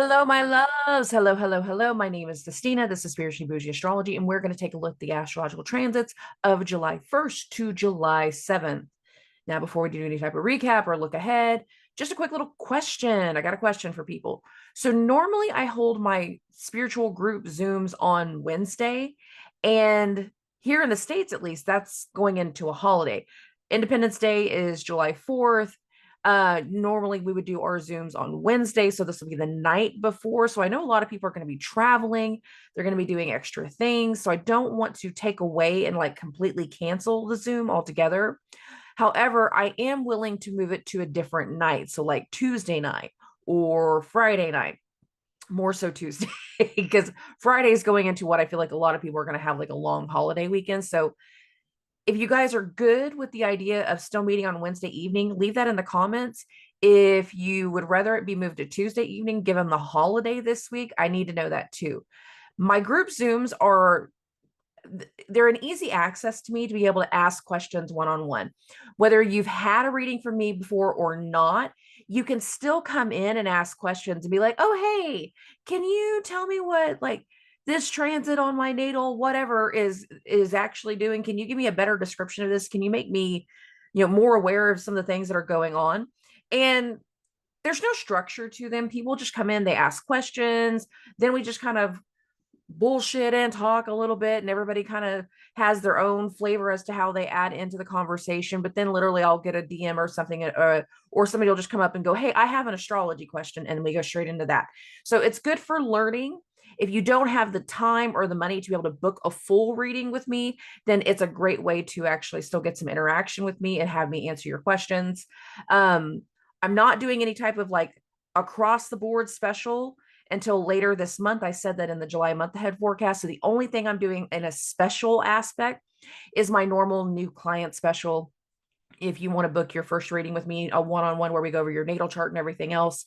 Hello, my loves. Hello, hello, hello. My name is Dustina. This is Spiritually Boujee Astrology, and we're going to take a look at the astrological transits of July 1st to July 7th. Now, before we do any type of recap or look ahead, just a quick little question. I got a question for people. So, normally I hold my spiritual group Zooms on Wednesday, and here in the States, at least, that's going into a holiday. Independence Day is July 4th. Normally we would do our Zooms on Wednesday, so this will be the night before. So I know a lot of people are going to be traveling, they're going to be doing extra things, so I don't want to take away and like completely cancel the Zoom altogether. However, I am willing to move it to a different night, so like Tuesday night or Friday night, more so Tuesday, because Friday is going into what I feel like a lot of people are going to have like a long holiday weekend. So if you guys are good with the idea of still meeting on Wednesday evening, leave that in the comments. If you would rather it be moved to Tuesday evening, given the holiday this week, I need to know that too. My group Zooms are they're an easy access to me to be able to ask questions one-on-one. Whether you've had a reading from me before or not, you can still come in and ask questions and be like, oh, hey, can you tell me what like this transit on my natal whatever is actually doing? Can you give me a better description of this? Can you make me more aware of some of the things that are going on? And there's no structure to them. People just come in, they ask questions, then we just kind of bullshit and talk a little bit, and everybody kind of has their own flavor as to how they add into the conversation. But then literally I'll get a DM or something, or somebody will just come up and go, hey, I have an astrology question, and we go straight into that. So it's good for learning. If you don't have the time or the money to be able to book a full reading with me, then it's a great way to actually still get some interaction with me and have me answer your questions. I'm not doing any type of like across the board special until later this month. I said that in the July month ahead forecast. So the only thing I'm doing in a special aspect is my normal new client special. If you want to book your first reading with me, a one-on-one where we go over your natal chart and everything else,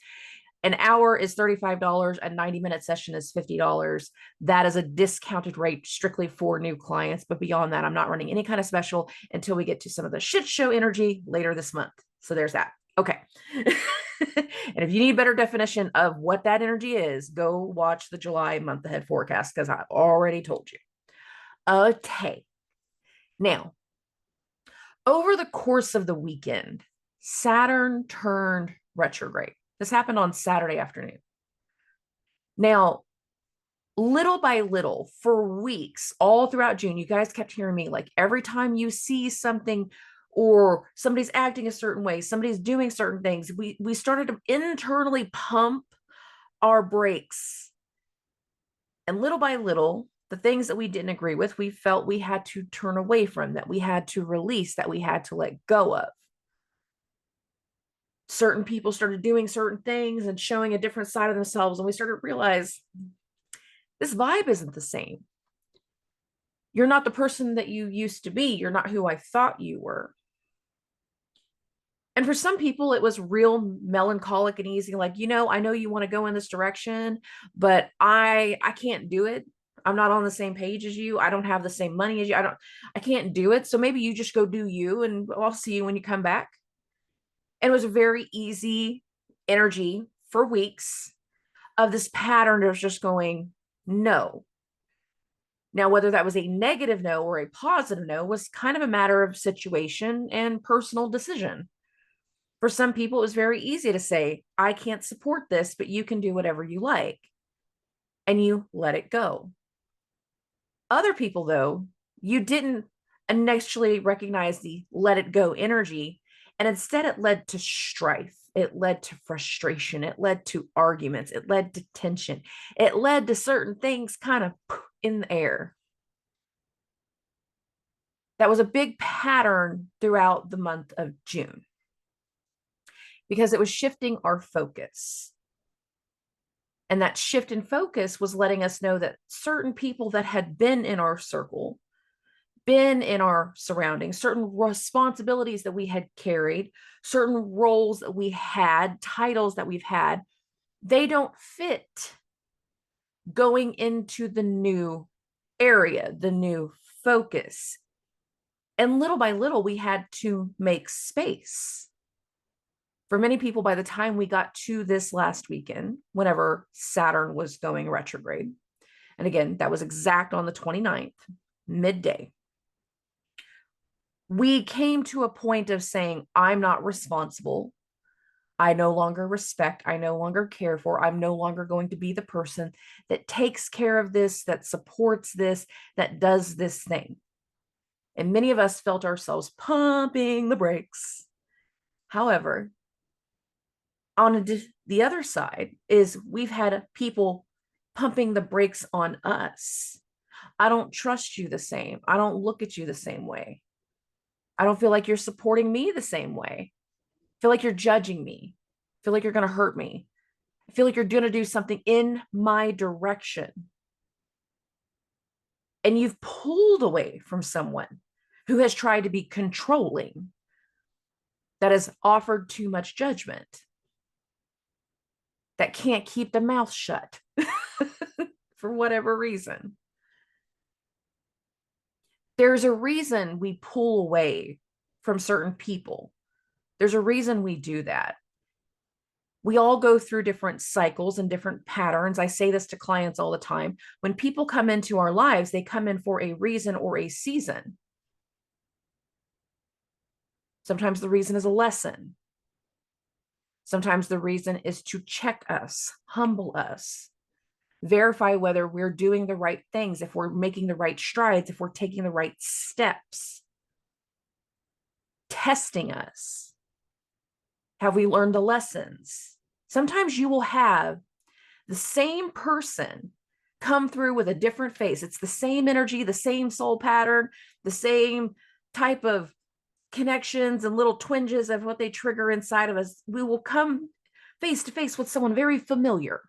an hour is $35. A 90-minute session is $50. That is a discounted rate strictly for new clients. But beyond that, I'm not running any kind of special until we get to some of the shit show energy later this month. So there's that. Okay. And if you need better definition of what that energy is, go watch the July month ahead forecast because I've already told you. Okay. Now, over the course of the weekend, Saturn turned retrograde. This happened on Saturday afternoon. Now, little by little, for weeks, all throughout June, you guys kept hearing me like every time you see something or somebody's acting a certain way, somebody's doing certain things, we started to internally pump our brakes. And little by little, the things that we didn't agree with, we felt we had to turn away from, that we had to release, that we had to let go of. Certain people started doing certain things and showing a different side of themselves, and we started to realize this vibe isn't the same. You're not the person that you used to be. You're not who I thought you were. And for some people, it was real melancholic and easy. Like, I know you want to go in this direction, but I can't do it. I'm not on the same page as you. I don't have the same money as you. I can't do it. So maybe you just go do you, and I'll see you when you come back. And it was a very easy energy for weeks of this pattern of just going, no. Now, whether that was a negative no or a positive no was kind of a matter of situation and personal decision. For some people, it was very easy to say, I can't support this, but you can do whatever you like. And you let it go. Other people, though, you didn't initially recognize the let it go energy. And instead, it led to strife. It led to frustration. It led to arguments. It led to tension. It led to certain things kind of in the air. That was a big pattern throughout the month of June, because it was shifting our focus. And that shift in focus was letting us know that certain people that had been in our circle, been in our surroundings, certain responsibilities that we had carried, certain roles that we had, titles that we've had, they don't fit going into the new area, the new focus. And little by little, we had to make space For many people, by the time we got to this last weekend, whenever Saturn was going retrograde, and again, that was exact on the 29th, midday, we came to a point of saying, I'm not responsible. I no longer respect. I no longer care for. I'm no longer going to be the person that takes care of this, that supports this, that does this thing. And many of us felt ourselves pumping the brakes. However, on the other side is we've had people pumping the brakes on us. I don't trust you the same. I don't look at you the same way. I don't feel like you're supporting me the same way. I feel like you're judging me. I feel like you're going to hurt me. I feel like you're going to do something in my direction. And you've pulled away from someone who has tried to be controlling, that has offered too much judgment, that can't keep the mouth shut for whatever reason. There's a reason we pull away from certain people. There's a reason we do that. We all go through different cycles and different patterns. I say this to clients all the time. When people come into our lives, they come in for a reason or a season. Sometimes the reason is a lesson. Sometimes the reason is to check us, humble us, verify whether we're doing the right things, if we're making the right strides, if we're taking the right steps, testing us. Have we learned the lessons? Sometimes you will have the same person come through with a different face. It's the same energy, the same soul pattern, the same type of connections and little twinges of what they trigger inside of us. We will come face to face with someone very familiar.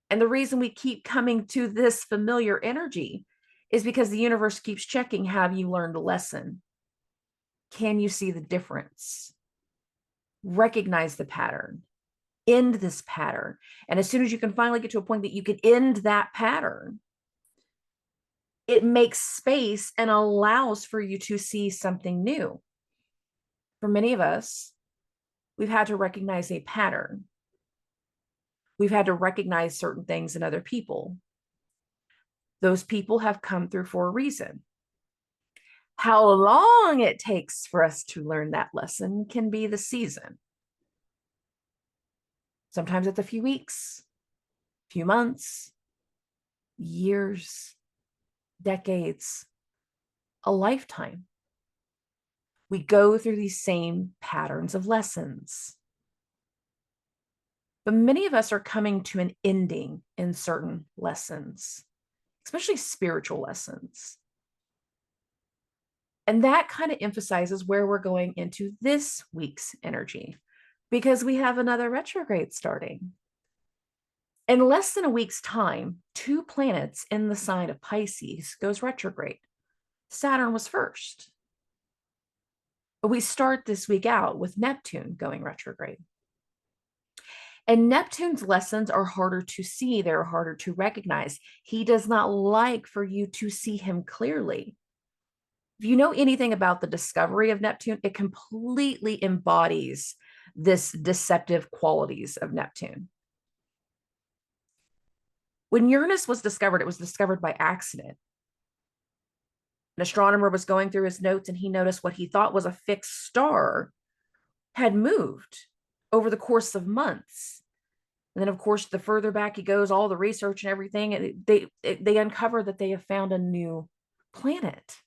And the reason we keep coming to this familiar energy is because the universe keeps checking, have you learned a lesson? Can you see the difference? Recognize the pattern, end this pattern. And as soon as you can finally get to a point that you can end that pattern, it makes space and allows for you to see something new. For many of us, we've had to recognize a pattern. We've had to recognize certain things in other people. Those people have come through for a reason. How long it takes for us to learn that lesson can be the season. Sometimes it's a few weeks, few months, years, decades, a lifetime. We go through these same patterns of lessons. But many of us are coming to an ending in certain lessons, especially spiritual lessons. And that kind of emphasizes where we're going into this week's energy, because we have another retrograde starting. In less than a week's time, 2 planets in the sign of Pisces goes retrograde. Saturn was first. But we start this week out with Neptune going retrograde. And Neptune's lessons are harder to see. They're harder to recognize. He does not like for you to see him clearly. If you know anything about the discovery of Neptune, it completely embodies this deceptive qualities of Neptune. When Uranus was discovered, it was discovered by accident. An astronomer was going through his notes and he noticed what he thought was a fixed star had moved over the course of months. And then, of course, the further back he goes, all the research and everything, they uncover that they have found a new planet.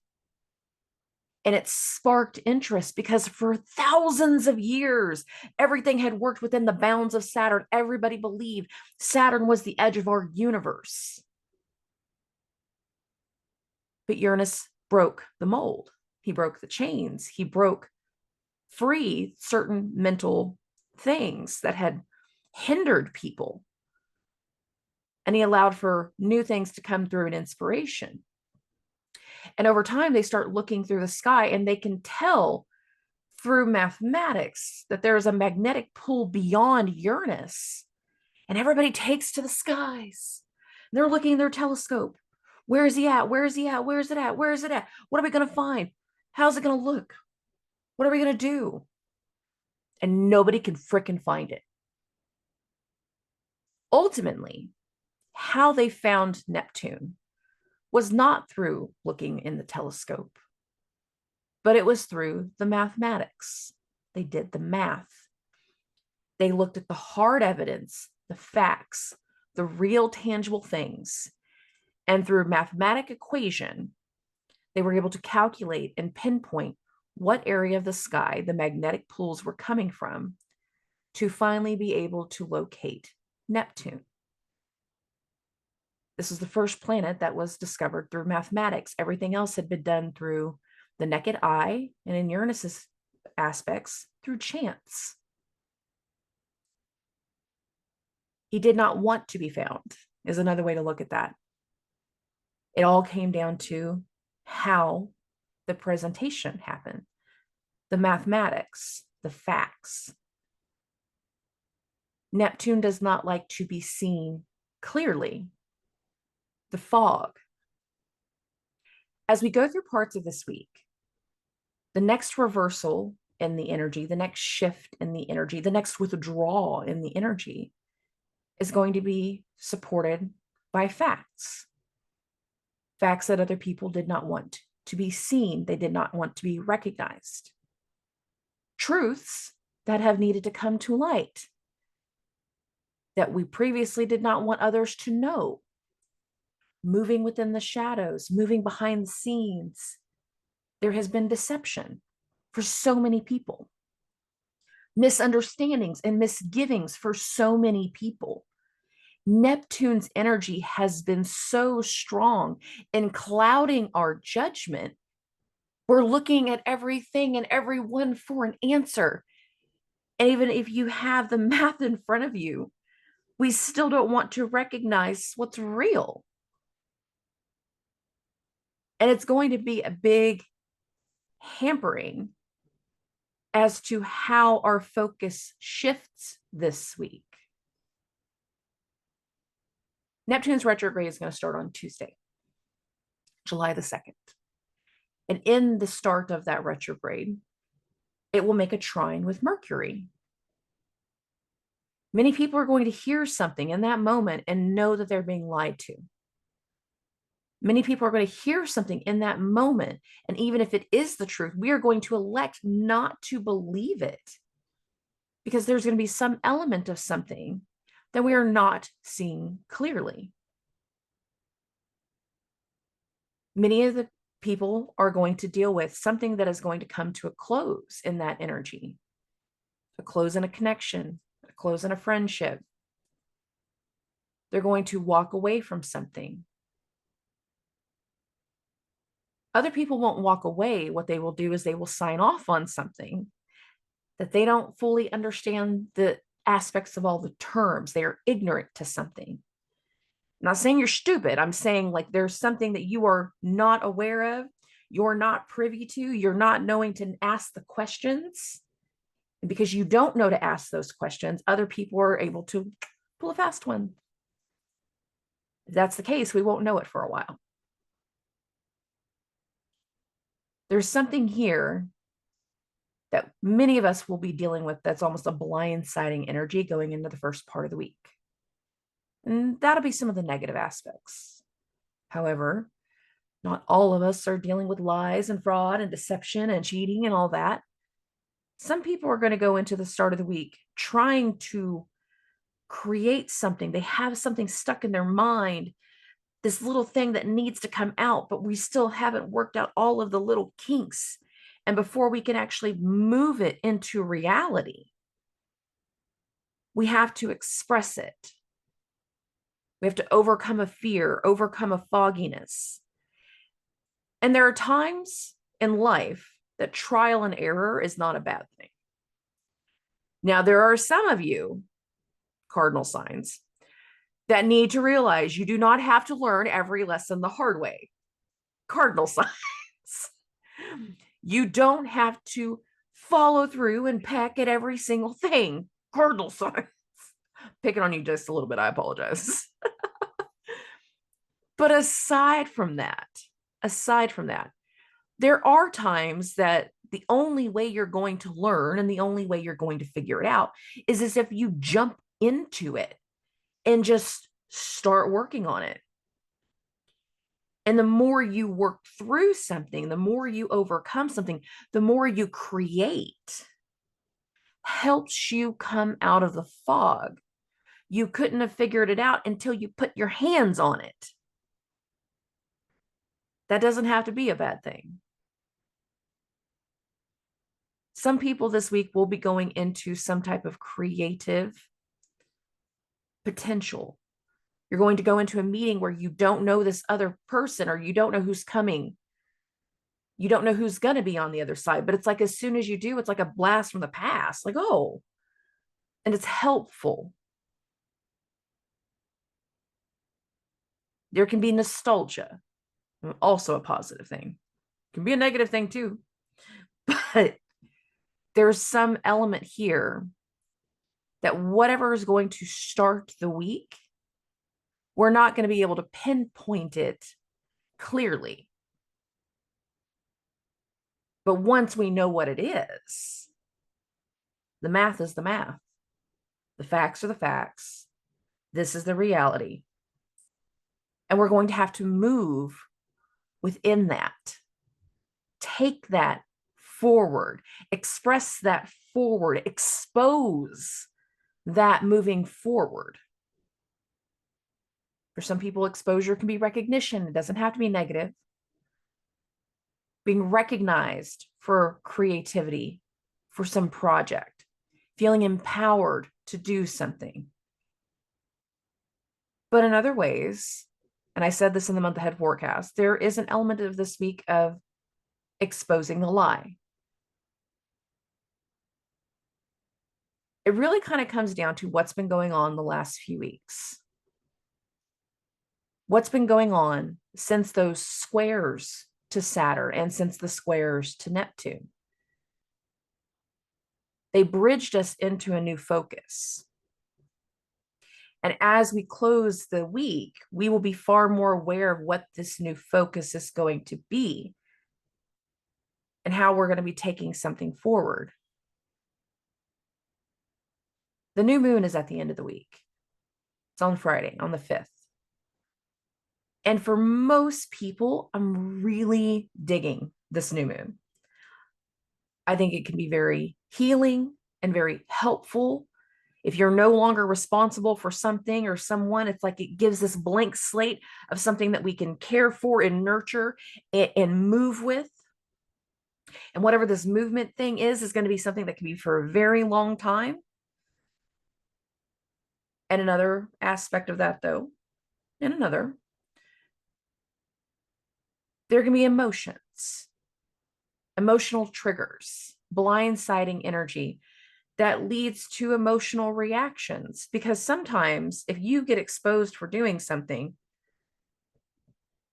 And it sparked interest because for thousands of years, everything had worked within the bounds of Saturn. Everybody believed Saturn was the edge of our universe. But Uranus broke the mold. He broke the chains. He broke free certain mental things that had hindered people. And he allowed for new things to come through and inspiration. And over time, they start looking through the sky and they can tell through mathematics that there is a magnetic pull beyond Uranus. And everybody takes to the skies. They're looking in their telescope. Where is he at? Where is he at? Where is it at? Where is it at? What are we going to find? How's it going to look? What are we going to do? and nobody can frickin' find it. Ultimately, how they found Neptune was not through looking in the telescope, but it was through the mathematics. They did the math. They looked at the hard evidence, the facts, the real tangible things. And through a mathematical equation, they were able to calculate and pinpoint what area of the sky the magnetic poles were coming from to finally be able to locate Neptune. This was the first planet that was discovered through mathematics. Everything else had been done through the naked eye, and in Uranus's aspects, through chance. He did not want to be found, is another way to look at that. It all came down to how the presentation happened, the mathematics, the facts. Neptune does not like to be seen clearly. The fog. As we go through parts of this week, the next reversal in the energy, the next shift in the energy, the next withdrawal in the energy is going to be supported by facts. Facts that other people did not want to be seen, they did not want to be recognized. Truths that have needed to come to light that we previously did not want others to know. Moving within the shadows, moving behind the scenes. There has been deception for so many people. Misunderstandings and misgivings for so many people. Neptune's energy has been so strong in clouding our judgment. We're looking at everything and everyone for an answer. And even if you have the math in front of you, we still don't want to recognize what's real. And it's going to be a big hampering as to how our focus shifts this week. Neptune's retrograde is going to start on Tuesday, July the 2nd. And in the start of that retrograde, it will make a trine with Mercury. Many people are going to hear something in that moment and know that they're being lied to. Many people are going to hear something in that moment. And even if it is the truth, we are going to elect not to believe it because there's going to be some element of something that we are not seeing clearly. Many of the people are going to deal with something that is going to come to a close in that energy, a close in a connection, a close in a friendship. They're going to walk away from something. Other people won't walk away. What they will do is they will sign off on something that they don't fully understand the aspects of all the terms. They are ignorant to something. I'm not saying you're stupid. I'm saying like there's something that you are not aware of, you're not privy to, you're not knowing to ask the questions. And because you don't know to ask those questions, other people are able to pull a fast one. If that's the case, we won't know it for a while. There's something here that many of us will be dealing with that's almost a blindsiding energy going into the first part of the week. And that'll be some of the negative aspects. However, not all of us are dealing with lies and fraud and deception and cheating and all that. Some people are going to go into the start of the week trying to create something. They have something stuck in their mind, this little thing that needs to come out, but we still haven't worked out all of the little kinks. And before we can actually move it into reality, we have to express it. We have to overcome a fear, overcome a fogginess. And there are times in life that trial and error is not a bad thing. Now, there are some of you, cardinal signs, that need to realize you do not have to learn every lesson the hard way. Cardinal signs. You don't have to follow through and peck at every single thing. Cardinal signs. Picking on you just a little bit, I apologize. But aside from that, there are times that the only way you're going to learn and the only way you're going to figure it out is as if you jump into it and just start working on it. And the more you work through something, the more you overcome something, the more you create, helps you come out of the fog. You couldn't have figured it out until you put your hands on it. That doesn't have to be a bad thing. Some people this week will be going into some type of creative potential. You're going to go into a meeting where you don't know this other person, or you don't know who's coming. You don't know who's going to be on the other side, but it's like as soon as you do, it's like a blast from the past, like, oh, and it's helpful. There can be nostalgia, also a positive thing. It can be a negative thing too, but there's some element here that whatever is going to start the week, we're not going to be able to pinpoint it clearly. But once we know what it is, the math is the math. The facts are the facts. This is the reality. And we're going to have to move within that. Take that forward, express that forward, expose that moving forward. For some people, exposure can be recognition. It doesn't have to be negative. Being recognized for creativity, for some project, feeling empowered to do something. But in other ways, and I said this in the month ahead forecast, there is an element of this week of exposing the lie. It really kind of comes down to what's been going on the last few weeks. What's been going on since those squares to Saturn and since the squares to Neptune. They bridged us into a new focus. And as we close the week, we will be far more aware of what this new focus is going to be and how we're going to be taking something forward. The new moon is at the end of the week. It's on Friday, on the 5th. And for most people, I'm really digging this new moon. I think it can be very healing and very helpful. If you're no longer responsible for something or someone, it's like it gives this blank slate of something that we can care for and nurture and move with. And whatever this movement thing is going to be something that can be for a very long time. And another aspect of that, though, and another, there can be emotions, emotional triggers, blindsiding energy that leads to emotional reactions. Because sometimes if you get exposed for doing something,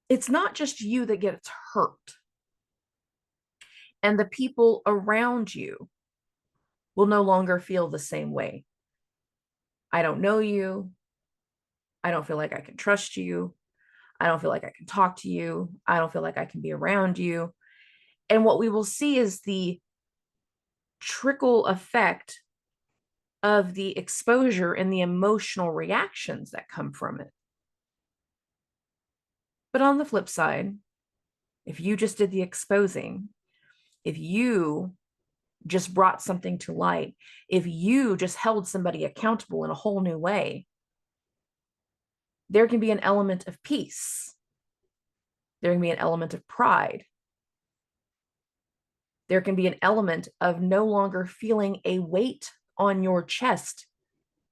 it's not just you that gets hurt. And the people around you will no longer feel the same way. I don't know you. I don't feel like I can trust you. I don't feel like I can talk to you. I don't feel like I can be around you. And what we will see is the trickle effect of the exposure and the emotional reactions that come from it. But on the flip side, if you just did the exposing, if you just brought something to light, if you just held somebody accountable in a whole new way, there can be an element of peace. There can be an element of pride. There can be an element of no longer feeling a weight on your chest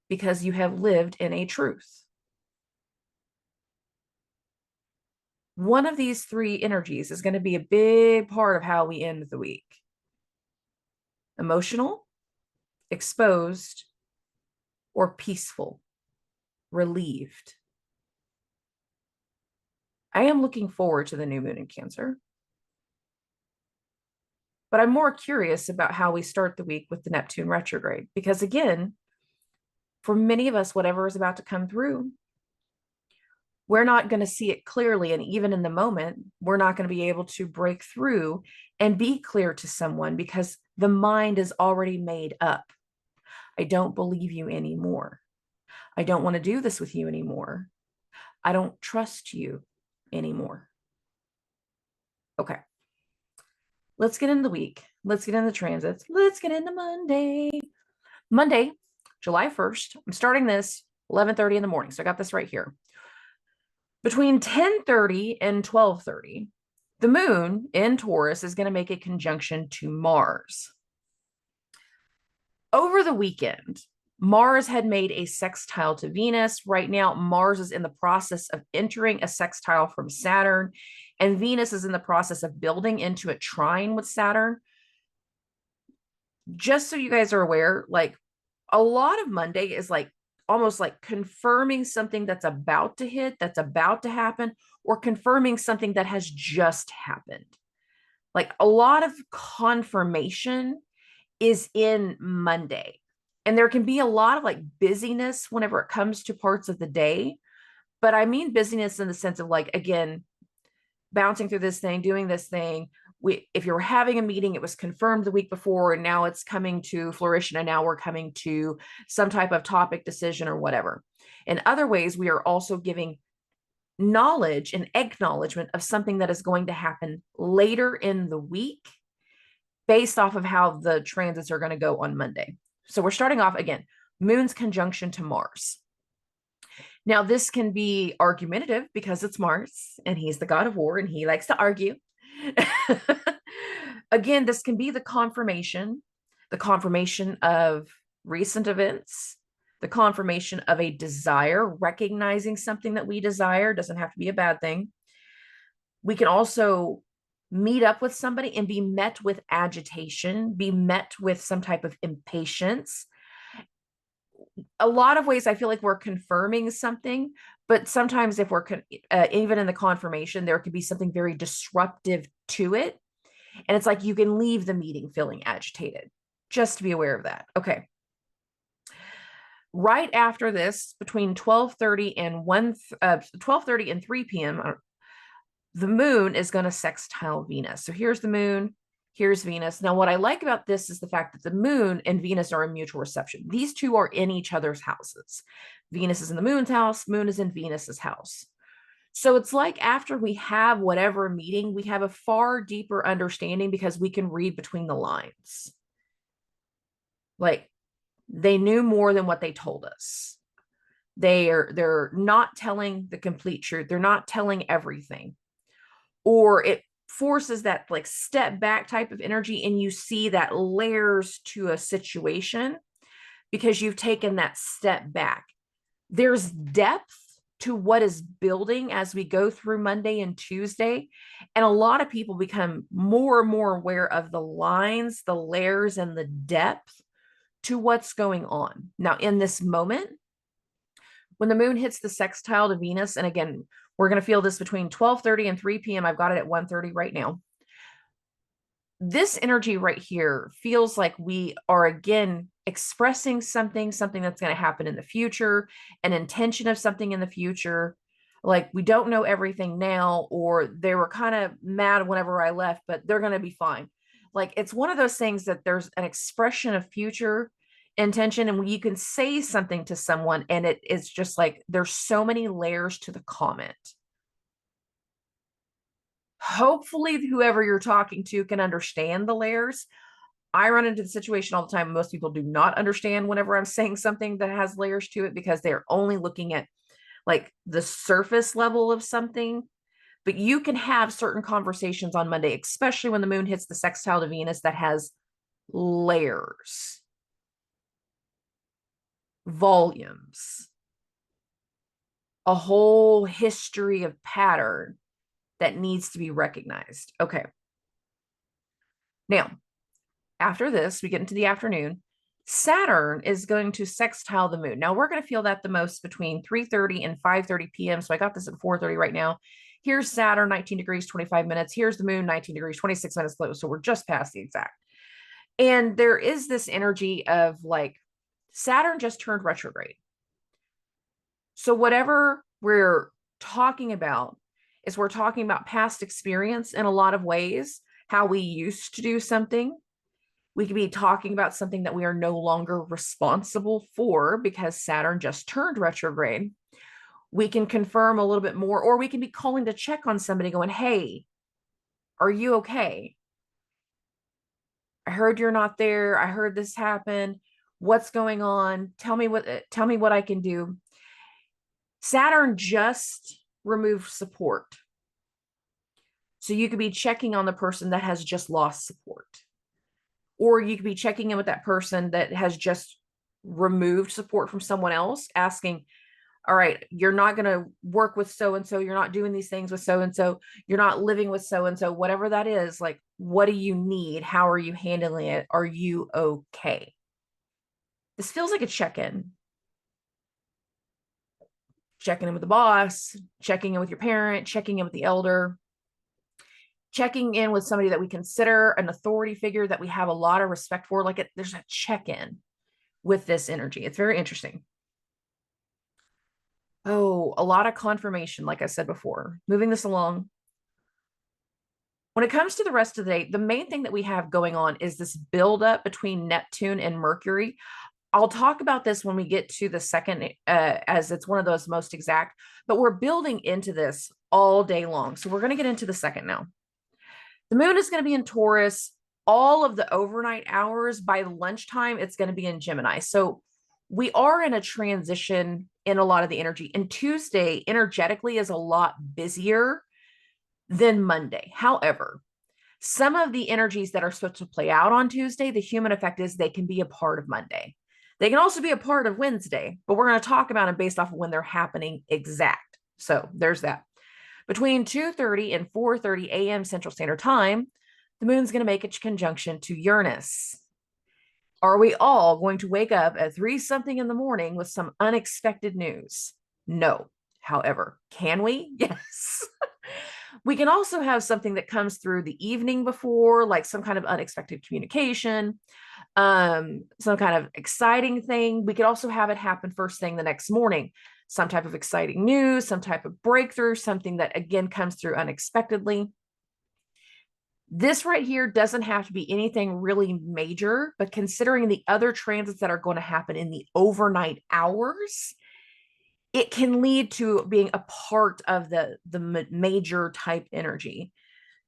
because you have lived in a truth. One of these three energies is going to be a big part of how we end the week. Emotional, exposed, or peaceful, relieved. I am looking forward to the new moon in Cancer. But I'm more curious about how we start the week with the Neptune retrograde. Because again, for many of us, whatever is about to come through, we're not going to see it clearly. And even in the moment, we're not going to be able to break through and be clear to someone because the mind is already made up. I don't believe you anymore. I don't want to do this with you anymore. I don't trust you anymore. Okay. Let's get into the week. Let's get into the transits. Let's get into Monday. Monday, July 1st. I'm starting this 11:30 in the morning. So I got this right here. Between 10:30 and 12:30, the moon in Taurus is going to make a conjunction to Mars. Over the weekend, Mars had made a sextile to Venus. Right now, Mars is in the process of entering a sextile from Saturn, and Venus is in the process of building into a trine with Saturn. Just so you guys are aware, like a lot of Monday is like almost like confirming something that's about to hit, that's about to happen, or confirming something that has just happened. Like a lot of confirmation is in Monday. And there can be a lot of like busyness whenever it comes to parts of the day. But I mean busyness in the sense of like, again, bouncing through this thing, doing this thing. If you're having a meeting, it was confirmed the week before, and now it's coming to fruition, and now we're coming to some type of topic decision or whatever. In other ways, we are also giving knowledge and acknowledgement of something that is going to happen later in the week based off of how the transits are going to go on Monday. So we're starting off again, moon's conjunction to Mars. Now, this can be argumentative because it's Mars and he's the god of war and he likes to argue. Again, this can be the confirmation of recent events, the confirmation of a desire, recognizing something that we desire. Doesn't have to be a bad thing. We can also meet up with somebody and be met with agitation, be met with some type of impatience. A lot of ways I feel like we're confirming something, but sometimes if we're even in the confirmation, there could be something very disruptive to it. And it's like you can leave the meeting feeling agitated. Just to be aware of that. Okay. Right after this, between 12:30 and 12:30 and 3 p.m., the moon is going to sextile Venus. So here's the moon, here's Venus. Now, what I like about this is the fact that the moon and Venus are in mutual reception. These two are in each other's houses. Venus is in the moon's house, moon is in Venus's house. So it's like after we have whatever meeting, we have a far deeper understanding because we can read between the lines. Like they knew more than what they told us. They're not telling the complete truth. They're not telling everything. Or it forces that like step back type of energy and you see that layers to a situation because you've taken that step back. There's depth to what is building as we go through Monday and Tuesday. And a lot of people become more and more aware of the lines, the layers, and the depth to what's going on. Now, in this moment, when the moon hits the sextile to Venus, and again, we're going to feel this between 12:30 and 3 p.m. I've got it at 1:30 right now. This energy right here feels like we are again expressing something that's going to happen in the future, an intention of something in the future. Like we don't know everything now, or they were kind of mad whenever I left, but they're going to be fine. Like it's one of those things that there's an expression of future intention, and when you can say something to someone and it is just like there's so many layers to the comment. Hopefully whoever you're talking to can understand the layers. I run into the situation all the time. Most people do not understand whenever I'm saying something that has layers to it because they're only looking at like the surface level of something. But you can have certain conversations on Monday, especially when the moon hits the sextile to Venus, that has layers, volumes, a whole history of pattern that needs to be recognized. Okay. Now, after this, we get into the afternoon. Saturn is going to sextile the moon. Now, we're going to feel that the most between 3:30 and 5:30 p.m. So I got this at 4:30 right now. Here's Saturn, 19 degrees, 25 minutes. Here's the moon, 19 degrees, 26 minutes low. So we're just past the exact. And there is this energy of like Saturn just turned retrograde. So whatever we're talking about is we're talking about past experience in a lot of ways, how we used to do something. We could be talking about something that we are no longer responsible for because Saturn just turned retrograde. We can confirm a little bit more, or we can be calling to check on somebody going, hey, are you okay? I heard you're not there. I heard this happen. What's going on? Tell me what I can do. Saturn just removed support. So you could be checking on the person that has just lost support. Or you could be checking in with that person that has just removed support from someone else, asking, all right, you're not going to work with so-and-so. You're not doing these things with so-and-so. You're not living with so-and-so, whatever that is. Like, what do you need? How are you handling it? Are you okay? This feels like a check-in. Checking in with the boss, checking in with your parent, checking in with the elder, checking in with somebody that we consider an authority figure that we have a lot of respect for. Like there's a check-in with this energy. It's very interesting. Oh, a lot of confirmation, like I said before. Moving this along. When it comes to the rest of the day, the main thing that we have going on is this buildup between Neptune and Mercury. I'll talk about this when we get to the second, as it's one of those most exact, but we're building into this all day long. So we're going to get into the second now. The moon is going to be in Taurus all of the overnight hours. By lunchtime, it's going to be in Gemini. So we are in a transition in a lot of the energy. And Tuesday, energetically, is a lot busier than Monday. However, some of the energies that are supposed to play out on Tuesday, the human effect is they can be a part of Monday. They can also be a part of Wednesday, but we're going to talk about them based off of when they're happening exact. So there's that. Between 2:30 and 4:30 a.m. Central Standard Time, the moon's going to make its conjunction to Uranus. Are we all going to wake up at 3 something in the morning with some unexpected news? No. However, can we? Yes. We can also have something that comes through the evening before, like some kind of unexpected communication, some kind of exciting thing. We could also have it happen first thing the next morning, some type of exciting news, some type of breakthrough, something that again comes through unexpectedly. This right here doesn't have to be anything really major, but considering the other transits that are going to happen in the overnight hours, it can lead to being a part of the major type energy,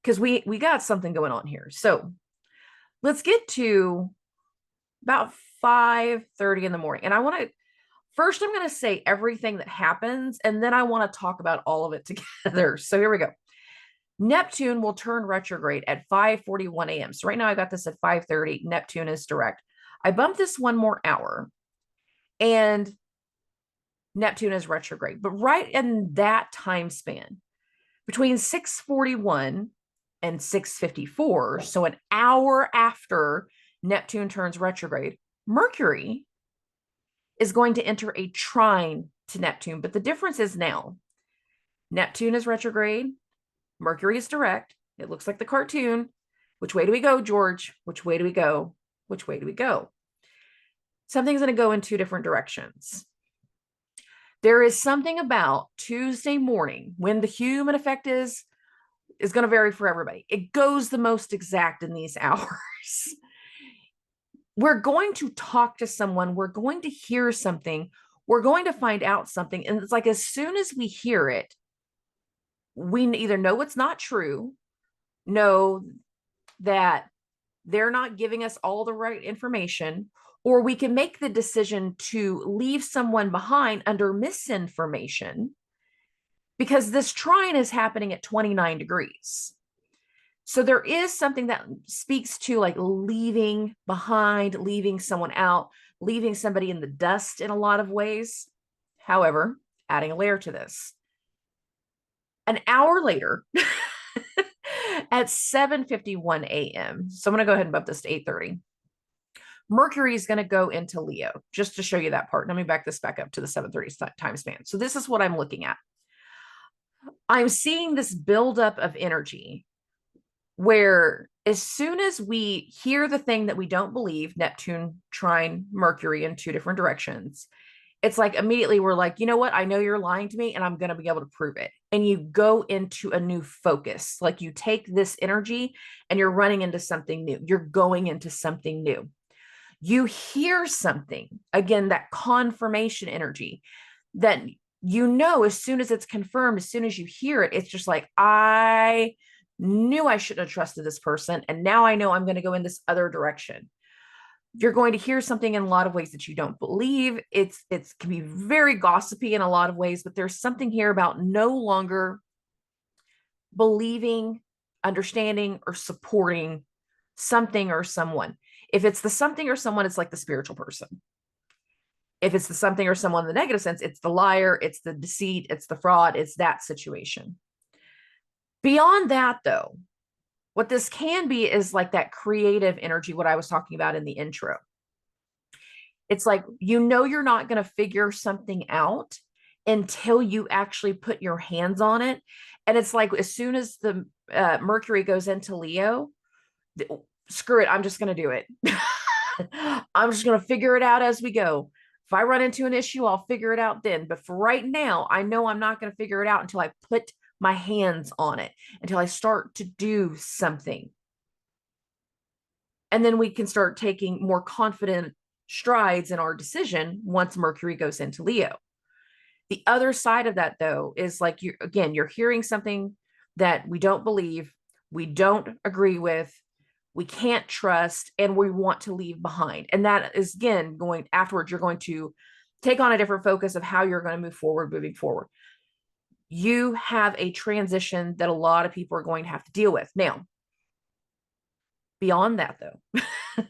because we got something going on here. So let's get to about 5:30 in the morning. And I want to first, I'm going to say everything that happens, and then I want to talk about all of it together. So here we go. Neptune will turn retrograde at 5:41 a.m. So right now I got this at 5:30. Neptune is direct. I bumped this one more hour and Neptune is retrograde. But right in that time span, between 6:41 and 6:54, so an hour after Neptune turns retrograde, Mercury is going to enter a trine to Neptune. But the difference is now Neptune is retrograde, Mercury is direct. It looks like the cartoon. Which way do we go, George? Which way do we go? Which way do we go? Something's going to go in two different directions. There is something about Tuesday morning when the human effect is going to vary for everybody. It goes the most exact in these hours. We're going to talk to someone. We're going to hear something. We're going to find out something. And it's like as soon as we hear it, we either know it's not true, know that they're not giving us all the right information, or we can make the decision to leave someone behind under misinformation because this trine is happening at 29 degrees. So there is something that speaks to like leaving behind, leaving someone out, leaving somebody in the dust in a lot of ways. However, adding a layer to this. An hour later, at 7:51 a.m., so I'm going to go ahead and bump this to 8:30. Mercury is going to go into Leo, just to show you that part. Let me back this back up to the 7:30 time span. So this is what I'm looking at. I'm seeing this buildup of energy where as soon as we hear the thing that we don't believe, Neptune trine Mercury in two different directions, It's like immediately we're like, you know what? I know you're lying to me and I'm going to be able to prove it. And you go into a new focus. Like you take this energy and you're running into something new. You're going into something new. You hear something, again, that confirmation energy that you know, as soon as it's confirmed, as soon as you hear it, it's just like, I knew I shouldn't have trusted this person. And now I know I'm going to go in this other direction. You're going to hear something in a lot of ways that you don't believe. It can be very gossipy in a lot of ways, but there's something here about no longer believing, understanding, or supporting something or someone. If it's the something or someone, it's like the spiritual person. If it's the something or someone in the negative sense, it's the liar, it's the deceit, it's the fraud, it's that situation. Beyond that, though, what this can be is like that creative energy, what I was talking about in the intro. It's like, you know, you're not going to figure something out until you actually put your hands on it. And it's like, as soon as the Mercury goes into Leo, screw it, I'm just going to do it. I'm just going to figure it out as we go. If I run into an issue, I'll figure it out then. But for right now, I know I'm not going to figure it out until I put my hands on it, until I start to do something. And then we can start taking more confident strides in our decision once Mercury goes into Leo. The other side of that, though, is like, you're hearing something that we don't believe, we don't agree with, we can't trust, and we want to leave behind. And that is, again, going afterwards, you're going to take on a different focus of how you're going to move forward, moving forward. You have a transition that a lot of people are going to have to deal with. Now, beyond that, though,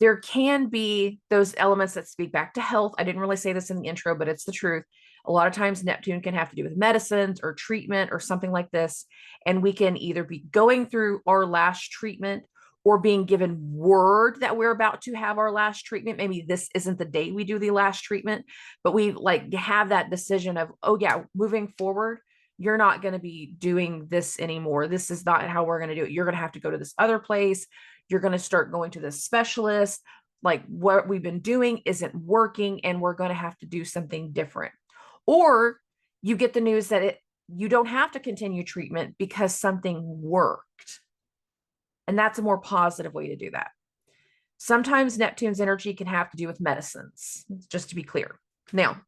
there can be those elements that speak back to health. I didn't really say this in the intro, but it's the truth. A lot of times Neptune can have to do with medicines or treatment or something like this. And we can either be going through our last treatment or being given word that we're about to have our last treatment. Maybe this isn't the day we do the last treatment, but we like have that decision of, oh yeah, moving forward, you're not going to be doing this anymore. This is not how we're going to do it. You're going to have to go to this other place. You're going to start going to this specialist. Like, what we've been doing isn't working and we're going to have to do something different. Or you get the news that you don't have to continue treatment because something worked. And that's a more positive way to do that. Sometimes Neptune's energy can have to do with medicines, just to be clear. Now,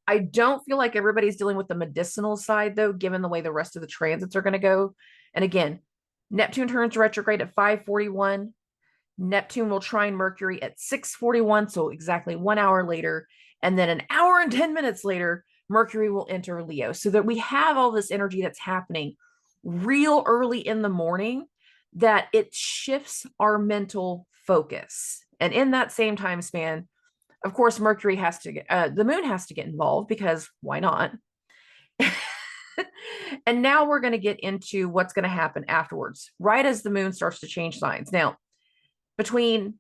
I don't feel like everybody's dealing with the medicinal side, though, given the way the rest of the transits are going to go. And again, Neptune turns retrograde at 5:41. Neptune will trine Mercury at 6:41, so exactly 1 hour later. And then an hour and 10 minutes later, Mercury will enter Leo. So that we have all this energy that's happening real early in the morning, that it shifts our mental focus. And in that same time span, of course, Mercury has to get, the moon has to get involved, because why not? And now we're going to get into what's going to happen afterwards, right as the moon starts to change signs. Now, between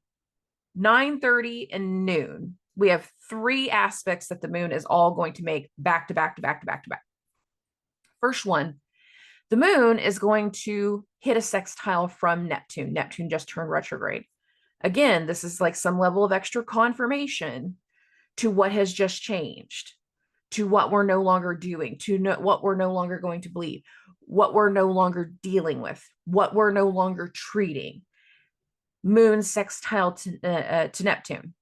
9:30 and noon, we have three aspects that the moon is all going to make back to back to back to back to back. First one, the moon is going to hit a sextile from Neptune. Neptune just turned retrograde. Again, this is like some level of extra confirmation to what has just changed, to what we're no longer doing, to what we're no longer going to believe, what we're no longer dealing with, what we're no longer treating. Moon sextile to Neptune.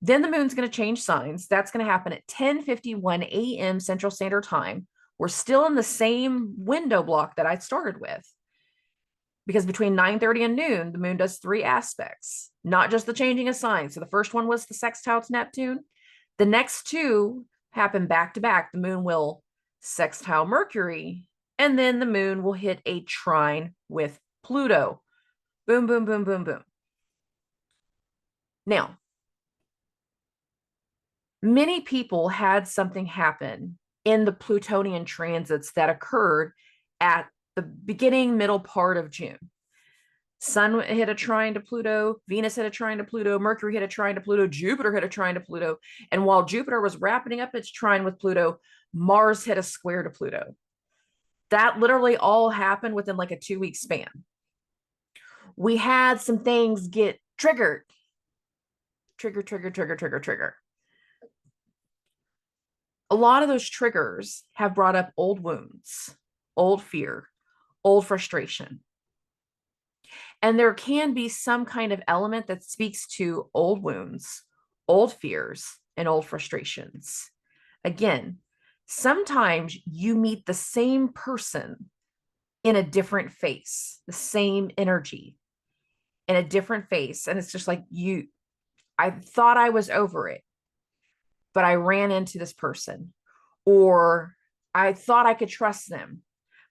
Then the moon's going to change signs. That's going to happen at 10:51 a.m. Central Standard Time. We're still in the same window block that I started with, because between 9:30 and noon, the moon does three aspects, not just the changing of signs. So the first one was the sextile to Neptune. The next two happen back to back. The moon will sextile Mercury, and then the moon will hit a trine with Pluto. Boom, boom, boom, boom, boom. Now, many people had something happen in the Plutonian transits that occurred at the beginning, middle part of June. Sun hit a trine to Pluto, Venus hit a trine to Pluto, Mercury hit a trine to Pluto, Jupiter hit a trine to Pluto. And while Jupiter was wrapping up its trine with Pluto, Mars hit a square to Pluto. That literally all happened within like a 2-week span. We had some things get triggered. trigger, trigger, trigger, trigger, trigger. A lot of those triggers have brought up old wounds, old fear, old frustration. And there can be some kind of element that speaks to old wounds, old fears, and old frustrations. Again, sometimes you meet the same person in a different face, the same energy in a different face. And it's just like I thought I was over it, but I ran into this person, or I thought I could trust them,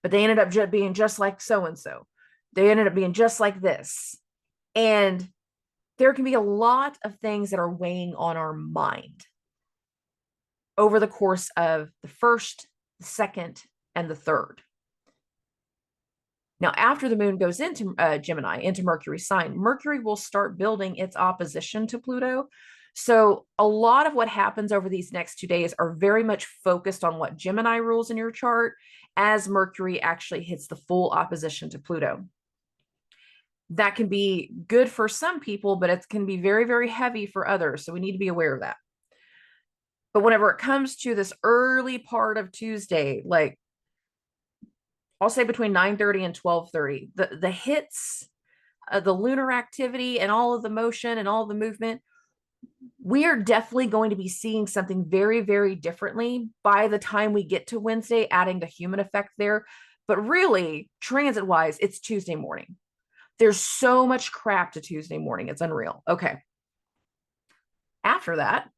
but they ended up being just like so-and-so. They ended up being just like this. And there can be a lot of things that are weighing on our mind over the course of the first, the second, and the third. Now, after the moon goes into Gemini, into Mercury's sign, Mercury will start building its opposition to Pluto. So a lot of what happens over these next 2 days are very much focused on what Gemini rules in your chart as Mercury actually hits the full opposition to Pluto. That can be good for some people, but it can be very, very heavy for others. So we need to be aware of that. But whenever it comes to this early part of Tuesday, like I'll say between 9:30 and 12:30, the hits, the lunar activity and all of the motion and all the movement, we are definitely going to be seeing something very, very differently by the time we get to Wednesday, adding the human effect there. But really, transit wise, it's Tuesday morning. There's so much crap to Tuesday morning. It's unreal. Okay. After that,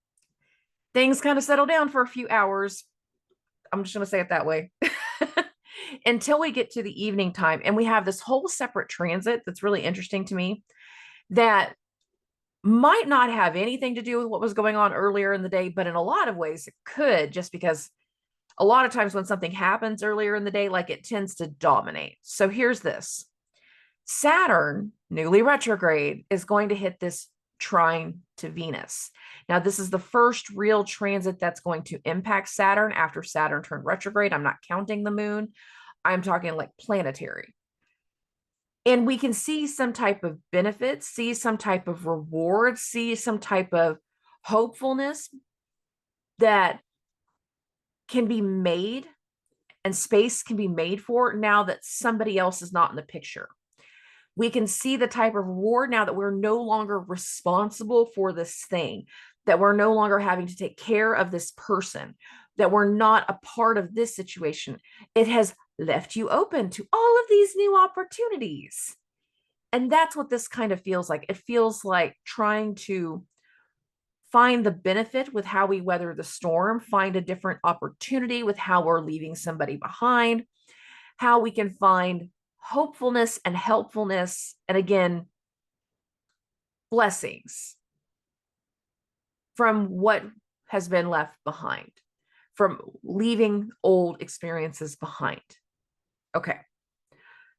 things kind of settle down for a few hours. I'm just going to say it that way. Until we get to the evening time. And we have this whole separate transit that's really interesting to me that might not have anything to do with what was going on earlier in the day, but in a lot of ways it could, just because a lot of times when something happens earlier in the day, like it tends to dominate. So here's this. Saturn, newly retrograde, is going to hit this trine to Venus. Now, this is the first real transit that's going to impact Saturn after Saturn turned retrograde. I'm not counting the moon. I'm talking like planetary. And we can see some type of benefit, see some type of reward, see some type of hopefulness that can be made and space can be made for now that somebody else is not in the picture. We can see the type of reward now that we're no longer responsible for this thing, that we're no longer having to take care of this person, that we're not a part of this situation. It has left you open to all of these new opportunities. And that's what this kind of feels like. It feels like trying to find the benefit with how we weather the storm, find a different opportunity with how we're leaving somebody behind, how we can find hopefulness and helpfulness, and again, blessings from what has been left behind, from leaving old experiences behind. Okay,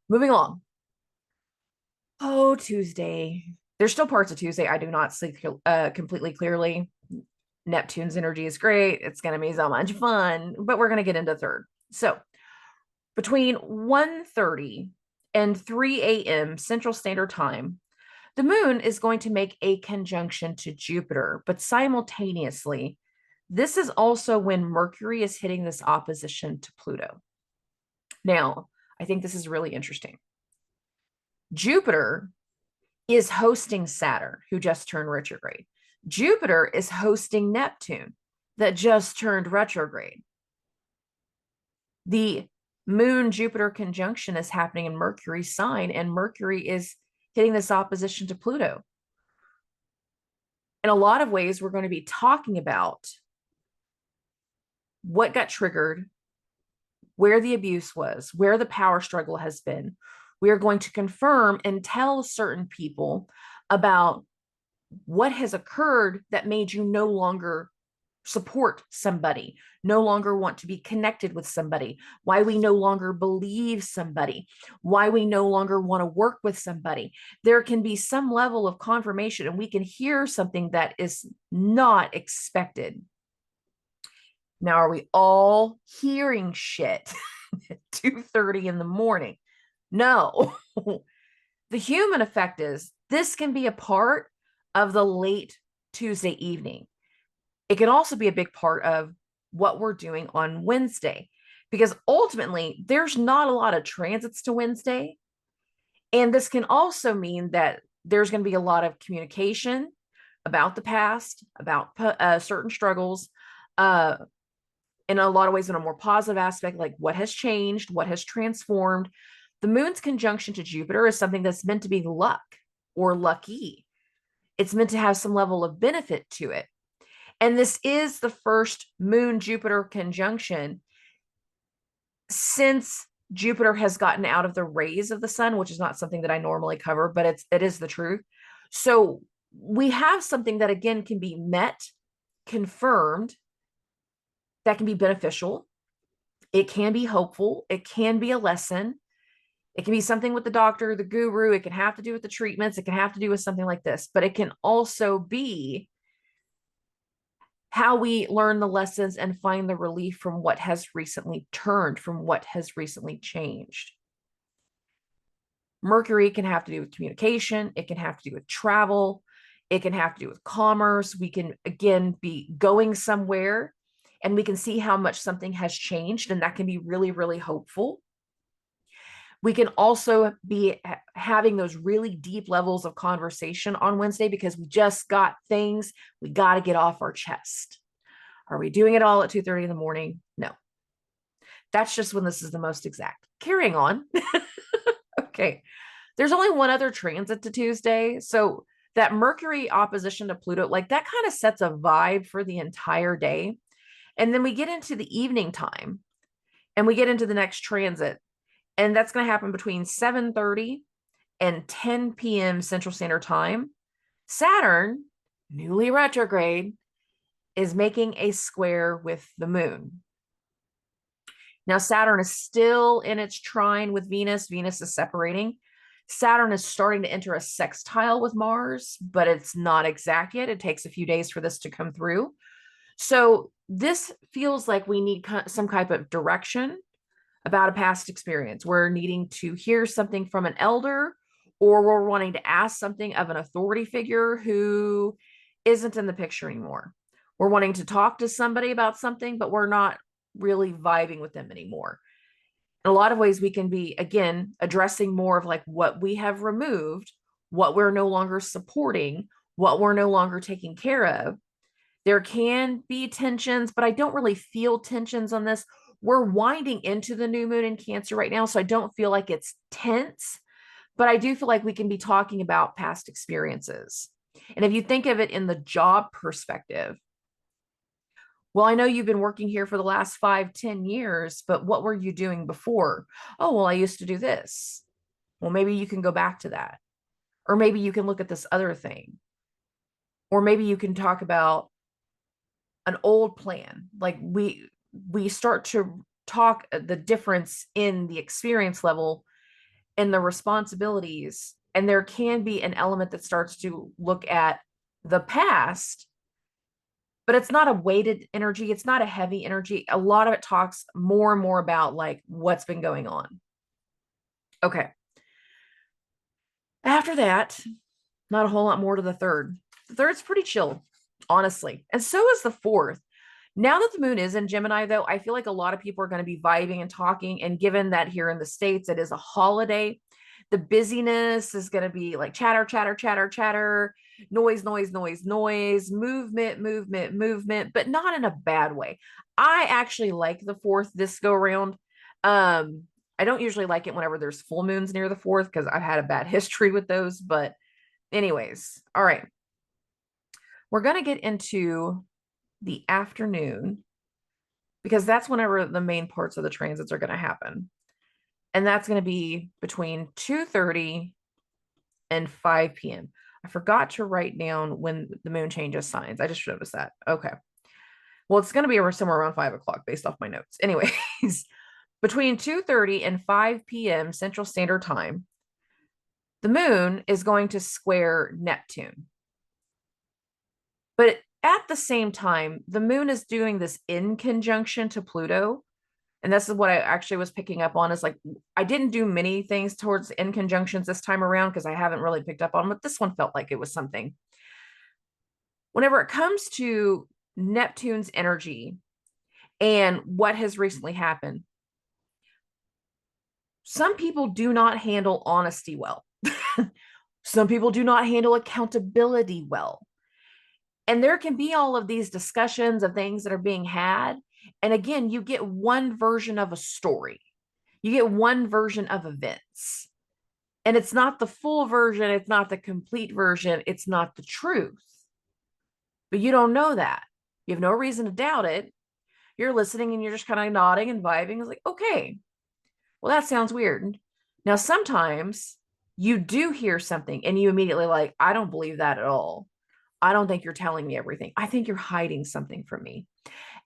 moving along. Oh, Tuesday. There's still parts of Tuesday I do not see completely clearly. Neptune's energy is great. It's going to be so much fun, but we're going to get into third. So between 1:30 and 3 a.m. Central Standard Time, the moon is going to make a conjunction to Jupiter, but simultaneously, this is also when Mercury is hitting this opposition to Pluto. Now, I think this is really interesting. Jupiter is hosting Saturn, who just turned retrograde. Jupiter is hosting Neptune, that just turned retrograde. The Moon-Jupiter conjunction is happening in Mercury's sign, and Mercury is hitting this opposition to Pluto. In a lot of ways, we're going to be talking about what got triggered, where the abuse was, where the power struggle has been. We are going to confirm and tell certain people about what has occurred that made you no longer support somebody, no longer want to be connected with somebody, why we no longer believe somebody, why we no longer want to work with somebody. There can be some level of confirmation, and we can hear something that is not expected. Now, are we all hearing shit at 2:30 in the morning? No. The human effect is this can be a part of the late Tuesday evening. It can also be a big part of what we're doing on Wednesday, because ultimately there's not a lot of transits to Wednesday. And this can also mean that there's going to be a lot of communication about the past, about certain struggles, in a lot of ways in a more positive aspect, like what has changed, what has transformed. The moon's conjunction to Jupiter is something that's meant to be luck or lucky. It's meant to have some level of benefit to it. And this is the first moon Jupiter conjunction since Jupiter has gotten out of the rays of the sun, which is not something that I normally cover, but it is the truth. So we have something that again can be met, confirmed, that can be beneficial. It can be hopeful. It can be a lesson. It can be something with the doctor, the guru. It can have to do with the treatments. It can have to do with something like this, but it can also be how we learn the lessons and find the relief from what has recently turned, from what has recently changed. Mercury can have to do with communication. It can have to do with travel. It can have to do with commerce. We can, again, be going somewhere and we can see how much something has changed, and that can be really, really hopeful. We can also be having those really deep levels of conversation on Wednesday because we just got things we got to get off our chest. Are we doing it all at 2:30 in the morning? No. That's just when this is the most exact. Carrying on. Okay. There's only one other transit to Tuesday. So that Mercury opposition to Pluto, like that kind of sets a vibe for the entire day. And then we get into the evening time and we get into the next transit. And that's going to happen between 7:30 and 10 p.m. Central Standard Time. Saturn, newly retrograde, is making a square with the moon. Now, Saturn is still in its trine with Venus. Venus is separating. Saturn is starting to enter a sextile with Mars, but it's not exact yet. It takes a few days for this to come through. So this feels like we need some type of direction about a past experience. We're needing to hear something from an elder, or we're wanting to ask something of an authority figure who isn't in the picture anymore. We're wanting to talk to somebody about something, but we're not really vibing with them anymore. In a lot of ways, we can be, again, addressing more of like what we have removed, what we're no longer supporting, what we're no longer taking care of. There can be tensions, but I don't really feel tensions on this. We're winding into the new moon in Cancer right now, so I don't feel like it's tense, but I do feel like we can be talking about past experiences. And if you think of it in the job perspective, well, I know you've been working here for the last 5-10 years, but what were you doing before? Oh, well, I used to do this. Well, maybe you can go back to that. Or maybe you can look at this other thing. Or maybe you can talk about an old plan. Like we start to talk the difference in the experience level and the responsibilities. And there can be an element that starts to look at the past, but it's not a weighted energy. It's not a heavy energy. A lot of it talks more and more about like what's been going on. Okay. After that, not a whole lot more to the third. The third's pretty chill, honestly. And so is the fourth. Now that the moon is in Gemini, though, I feel like a lot of people are going to be vibing and talking. And given that here in the States, it is a holiday, the busyness is going to be like chatter, chatter, chatter, chatter, noise, noise, noise, noise, movement, movement, movement, but not in a bad way. I actually like the fourth this go around. I don't usually like it whenever there's full moons near the fourth because I've had a bad history with those. But anyways, all right. We're going to get into the afternoon because that's whenever the main parts of the transits are going to happen. And that's going to be between 2:30 and 5 p.m. I forgot to write down when the moon changes signs. I just noticed that. Okay. Well, it's going to be somewhere around 5 o'clock based off my notes. Anyways, between 2:30 and 5 p.m. Central Standard Time, the moon is going to square Neptune. But at the same time, the moon is doing this in conjunction to Pluto. And this is what I actually was picking up on is like, I didn't do many things towards in conjunctions this time around because I haven't really picked up on, but this one felt like it was something. Whenever it comes to Neptune's energy and what has recently happened, some people do not handle honesty well. Some people do not handle accountability well. And there can be all of these discussions of things that are being had. And again, you get one version of a story, you get one version of events. And it's not the full version, it's not the complete version, it's not the truth. But you don't know that. You have no reason to doubt it. You're listening and you're just kind of nodding and vibing. It's like, okay, well, that sounds weird. Now, sometimes you do hear something and you immediately like, I don't believe that at all. I don't think you're telling me everything. I think you're hiding something from me.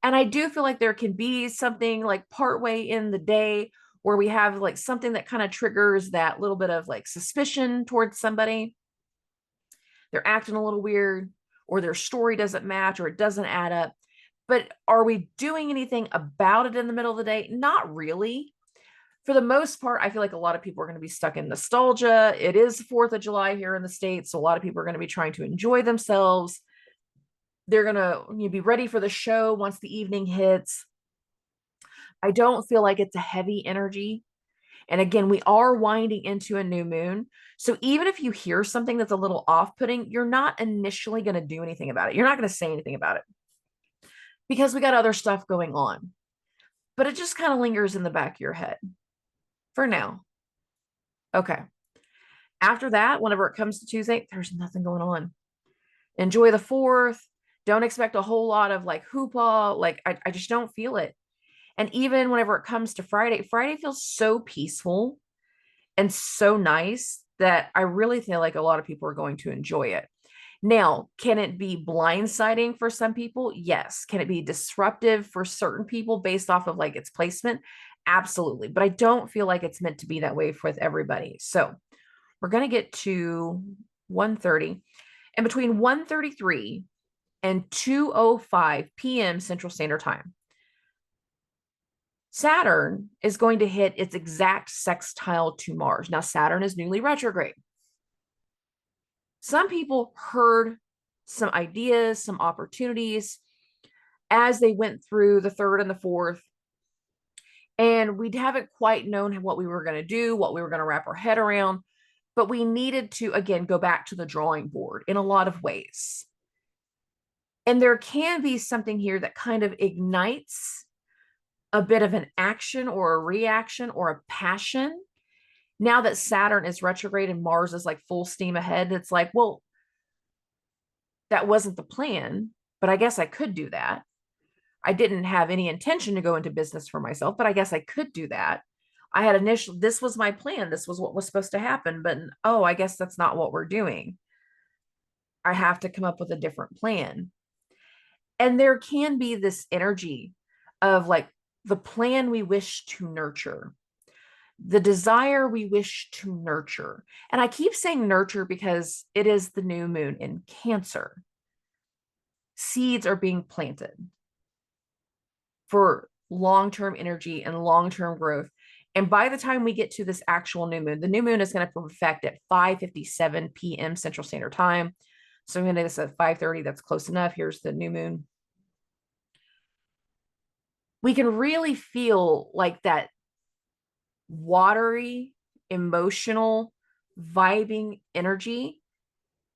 And I do feel like there can be something like partway in the day where we have like something that kind of triggers that little bit of like suspicion towards somebody. They're acting a little weird, or their story doesn't match, or it doesn't add up. But are we doing anything about it in the middle of the day? Not really. For the most part, I feel like a lot of people are going to be stuck in nostalgia. It is 4th of July here in the States, so a lot of people are going to be trying to enjoy themselves. They're going to be ready for the show once the evening hits. I don't feel like it's a heavy energy. And again, we are winding into a new moon. So even if you hear something that's a little off-putting, you're not initially going to do anything about it. You're not going to say anything about it because we got other stuff going on. But it just kind of lingers in the back of your head for now. Okay. After that, whenever it comes to Tuesday, there's nothing going on. Enjoy the 4th. Don't expect a whole lot of like hoopla. Like I just don't feel it. And even whenever it comes to Friday, Friday feels so peaceful and so nice that I really feel like a lot of people are going to enjoy it. Now, can it be blindsiding for some people? Yes. Can it be disruptive for certain people based off of like its placement? Absolutely. But I don't feel like it's meant to be that way with everybody. So we're going to get to 1:30, and between 1:33 and 2:05 p.m. Central Standard Time, Saturn is going to hit its exact sextile to Mars. Now, Saturn is newly retrograde. Some people heard some ideas, some opportunities as they went through the 3rd and the 4th. And we haven't quite known what we were going to do, what we were going to wrap our head around. But we needed to, again, go back to the drawing board in a lot of ways. And there can be something here that kind of ignites a bit of an action or a reaction or a passion. Now that Saturn is retrograde and Mars is like full steam ahead, it's like, well, that wasn't the plan, but I guess I could do that. I didn't have any intention to go into business for myself, but I guess I could do that. I had this was my plan. This was what was supposed to happen, but oh, I guess that's not what we're doing. I have to come up with a different plan. And there can be this energy of like the plan we wish to nurture, the desire we wish to nurture. And I keep saying nurture because it is the new moon in Cancer. Seeds are being planted for long-term energy and long-term growth. And by the time we get to this actual new moon, the new moon is going to perfect at 5:57 p.m. Central Standard Time. So I'm going to do this at 5:30. That's close enough. Here's the new moon. We can really feel like that watery, emotional, vibing energy.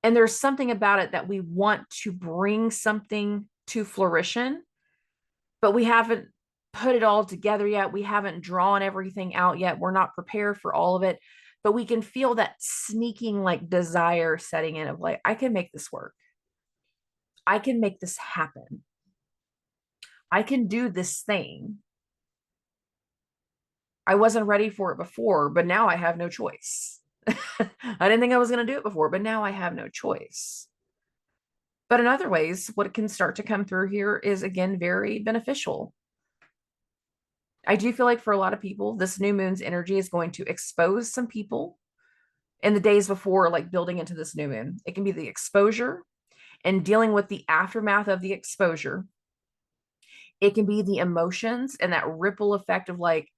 And there's something about it that we want to bring something to fruition, but we haven't put it all together yet. We haven't drawn everything out yet. We're not prepared for all of it, but we can feel that sneaking like desire setting in of like, I can make this work. I can make this happen. I can do this thing. I wasn't ready for it before, but now I have no choice. I didn't think I was going to do it before, but now I have no choice. But in other ways, what can start to come through here is, again, very beneficial. I do feel like for a lot of people, this new moon's energy is going to expose some people in the days before, like building into this new moon. It can be the exposure and dealing with the aftermath of the exposure. It can be the emotions and that ripple effect of like,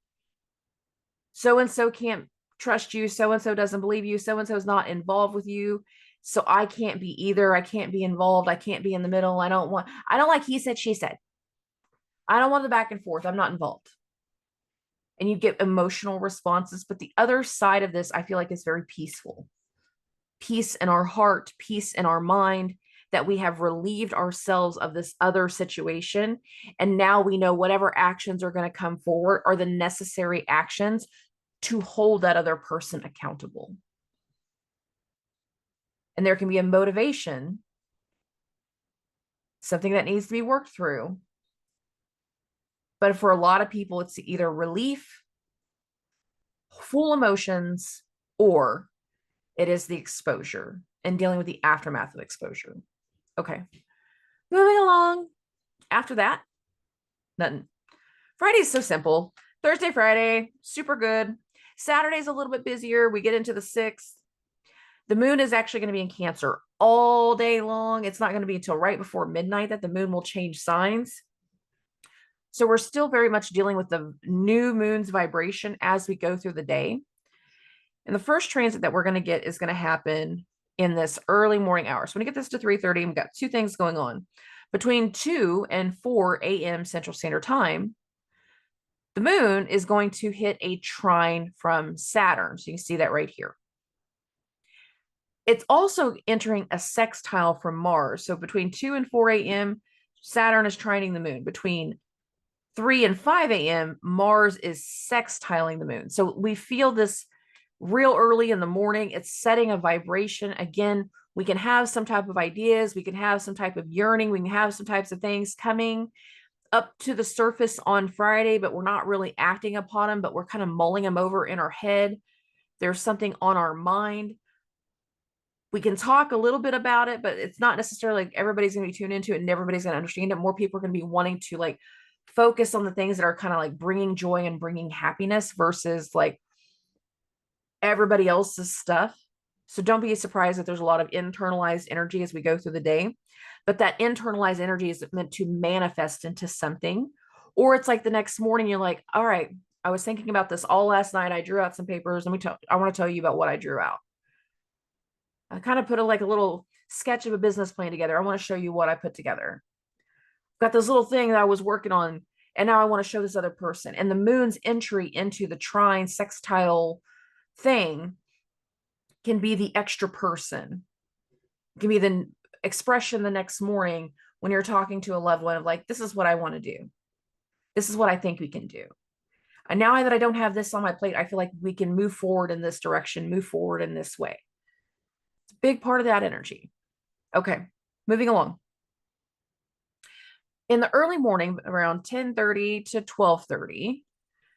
so-and-so can't trust you, so-and-so doesn't believe you, so-and-so is not involved with you, So I can't be either. I can't be involved. I can't be in the middle. I don't like he said, she said. I don't want the back and forth. I'm not involved. And you get emotional responses. But the other side of this, I feel like, is very peaceful. Peace in our heart, peace in our mind, that we have relieved ourselves of this other situation. And now we know whatever actions are going to come forward are the necessary actions to hold that other person accountable. And there can be a motivation, something that needs to be worked through. But for a lot of people, it's either relief, full emotions, or it is the exposure and dealing with the aftermath of exposure. Okay. Moving along. After that, nothing. Friday is so simple. Thursday, Friday, super good. Saturday's a little bit busier. We get into the 6th. The moon is actually going to be in Cancer all day long. It's not going to be until right before midnight that the moon will change signs. So we're still very much dealing with the new moon's vibration as we go through the day. And the first transit that we're going to get is going to happen in this early morning hour. So when you get this to 3:30, we've got two things going on. Between 2 and 4 a.m. Central Standard Time, the moon is going to hit a trine from Saturn. So you can see that right here. It's also entering a sextile from Mars. So between 2 and 4 a.m., Saturn is trining the moon. Between 3 and 5 a.m., Mars is sextiling the moon. So we feel this real early in the morning. It's setting a vibration. Again, we can have some type of ideas. We can have some type of yearning. We can have some types of things coming up to the surface on Friday, but we're not really acting upon them, but we're kind of mulling them over in our head. There's something on our mind. We can talk a little bit about it, but it's not necessarily like everybody's going to be tuned into it and everybody's going to understand it. More people are going to be wanting to like focus on the things that are kind of like bringing joy and bringing happiness versus like everybody else's stuff. So don't be surprised that there's a lot of internalized energy as we go through the day, but that internalized energy is meant to manifest into something. Or it's like the next morning, you're like, all right, I was thinking about this all last night. I drew out some papers. I want to tell you about what I drew out. I kind of put a little sketch of a business plan together. I want to show you what I put together. Got this little thing that I was working on, and now I want to show this other person. And the moon's entry into the trine sextile thing can be the extra person. It can be the expression the next morning when you're talking to a loved one of like, this is what I want to do. This is what I think we can do. And now that I don't have this on my plate, I feel like we can move forward in this direction, move forward in this way. It's a big part of that energy. Okay, moving along. In the early morning, around 10:30 to 12:30,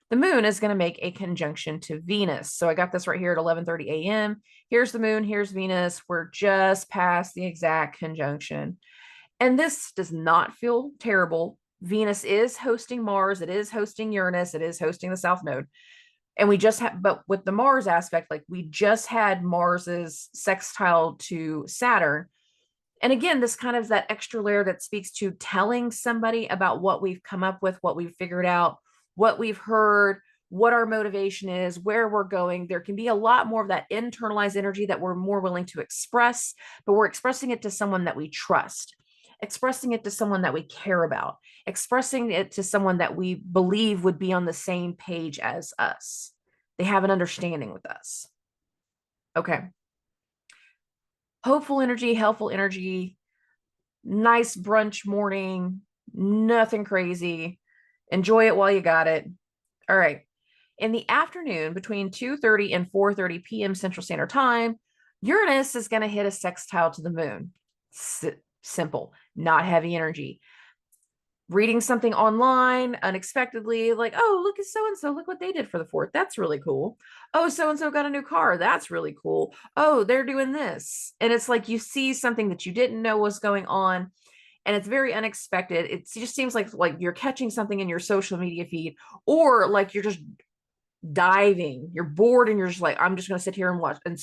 the moon is going to make a conjunction to Venus. So I got this right here at 11:30 a.m. Here's the moon, here's Venus. We're just past the exact conjunction. And this does not feel terrible. Venus is hosting Mars, it is hosting Uranus, it is hosting the South Node. And we just have, but with the Mars aspect, like we just had Mars's sextile to Saturn. And again, this kind of is that extra layer that speaks to telling somebody about what we've come up with, what we've figured out, what we've heard, what our motivation is, where we're going. There can be a lot more of that internalized energy that we're more willing to express, but we're expressing it to someone that we trust, expressing it to someone that we care about, expressing it to someone that we believe would be on the same page as us. They have an understanding with us. Okay. Hopeful energy, helpful energy, nice brunch morning, nothing crazy. Enjoy it while you got it. All right. In the afternoon, between 2:30 and 4:30 p.m. Central Standard Time, Uranus is going to hit a sextile to the moon. Simple, not heavy energy. Reading something online unexpectedly, like, oh, look at so-and-so, look what they did for the 4th. That's really cool. Oh, so-and-so got a new car. That's really cool. Oh, they're doing this. And it's like you see something that you didn't know was going on, and it's very unexpected. It just seems like you're catching something in your social media feed, or like you're just diving, you're bored, and you're just like, I'm just going to sit here and watch and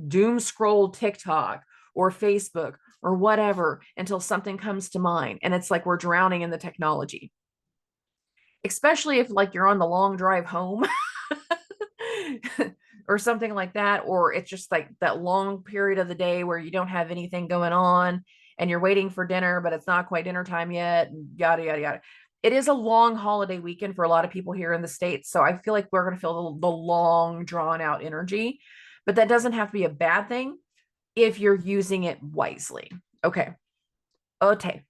doom scroll TikTok or Facebook or whatever until something comes to mind. And it's like we're drowning in the technology, especially if like you're on the long drive home. or something like that, or it's just like that long period of the day where you don't have anything going on and you're waiting for dinner, but it's not quite dinner time yet, and yada, yada, yada. It is a long holiday weekend for a lot of people here in the States. So I feel like we're going to feel the long, drawn out energy, but that doesn't have to be a bad thing if you're using it wisely. Okay. Okay.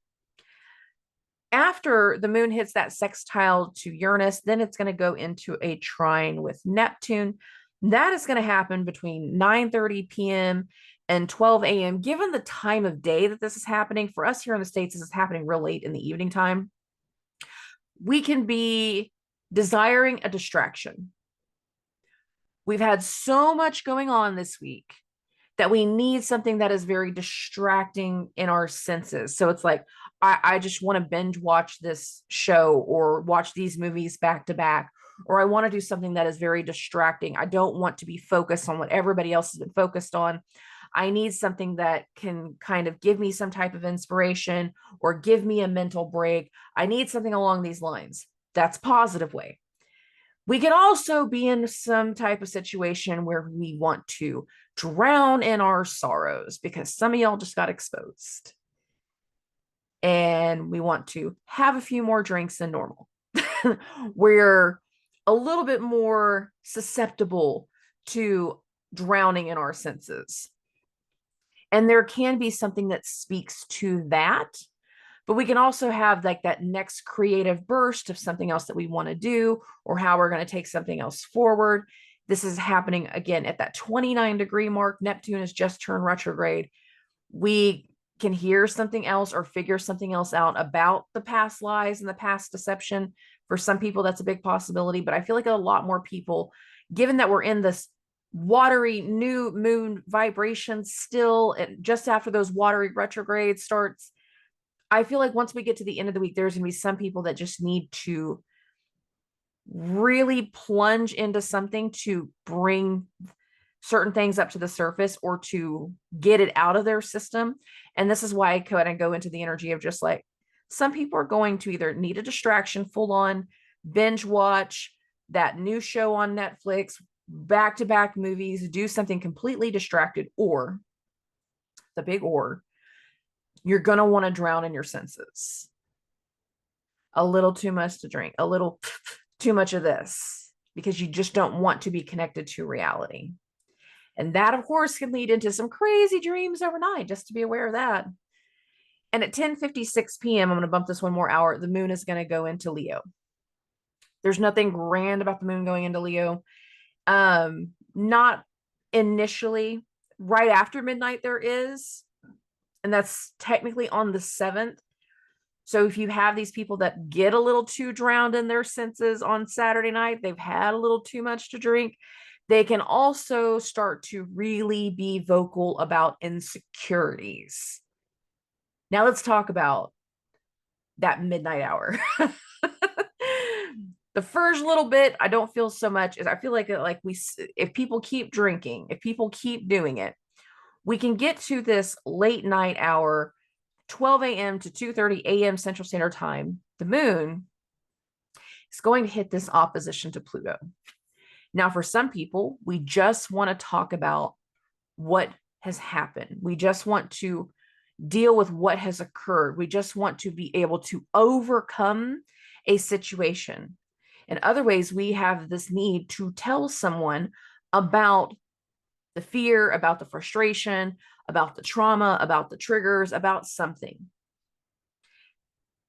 After the moon hits that sextile to Uranus, then it's going to go into a trine with Neptune. That is going to happen between 9:30 p.m. and 12 a.m. Given the time of day that this is happening, for us here in the States, this is happening real late in the evening time. We can be desiring a distraction. We've had so much going on this week that we need something that is very distracting in our senses. So it's like, I just want to binge watch this show or watch these movies back to back, or I want to do something that is very distracting. I don't want to be focused on what everybody else has been focused on. I need something that can kind of give me some type of inspiration or give me a mental break. I need something along these lines. That's positive way. We can also be in some type of situation where we want to drown in our sorrows because some of y'all just got exposed. And we want to have a few more drinks than normal. We're a little bit more susceptible to drowning in our senses. And there can be something that speaks to that. But we can also have like that next creative burst of something else that we want to do, or how we're going to take something else forward. This is happening again at that 29-degree mark. Neptune has just turned retrograde. We can hear something else or figure something else out about the past lies and the past deception. For some people, that's a big possibility. But I feel like a lot more people, given that we're in this watery new moon vibration still, just after those watery retrogrades starts, I feel like once we get to the end of the week, there's going to be some people that just need to really plunge into something to bring certain things up to the surface or to get it out of their system. And this is why I kind of go into the energy of just like, some people are going to either need a distraction, full on binge watch that new show on Netflix, back-to-back movies, do something completely distracted, or the big or, you're going to want to drown in your senses. A little too much to drink, a little too much of this, because you just don't want to be connected to reality. And that, of course, can lead into some crazy dreams overnight, just to be aware of that. And at 10:56 p.m., I'm going to bump this one more hour, the moon is going to go into Leo. There's nothing grand about the moon going into Leo. Not initially. Right after midnight there is, and that's technically on the 7th. So if you have these people that get a little too drowned in their senses on Saturday night, they've had a little too much to drink, they can also start to really be vocal about insecurities. Now let's talk about that midnight hour. The first little bit, I don't feel so much, is I feel like if people keep drinking, if people keep doing it, we can get to this late night hour, 12 a.m. to 2:30 a.m. Central Standard Time. The moon is going to hit this opposition to Pluto. Now, for some people, we just want to talk about what has happened. We just want to deal with what has occurred. We just want to be able to overcome a situation. In other ways, we have this need to tell someone about the fear, about the frustration, about the trauma, about the triggers, about something.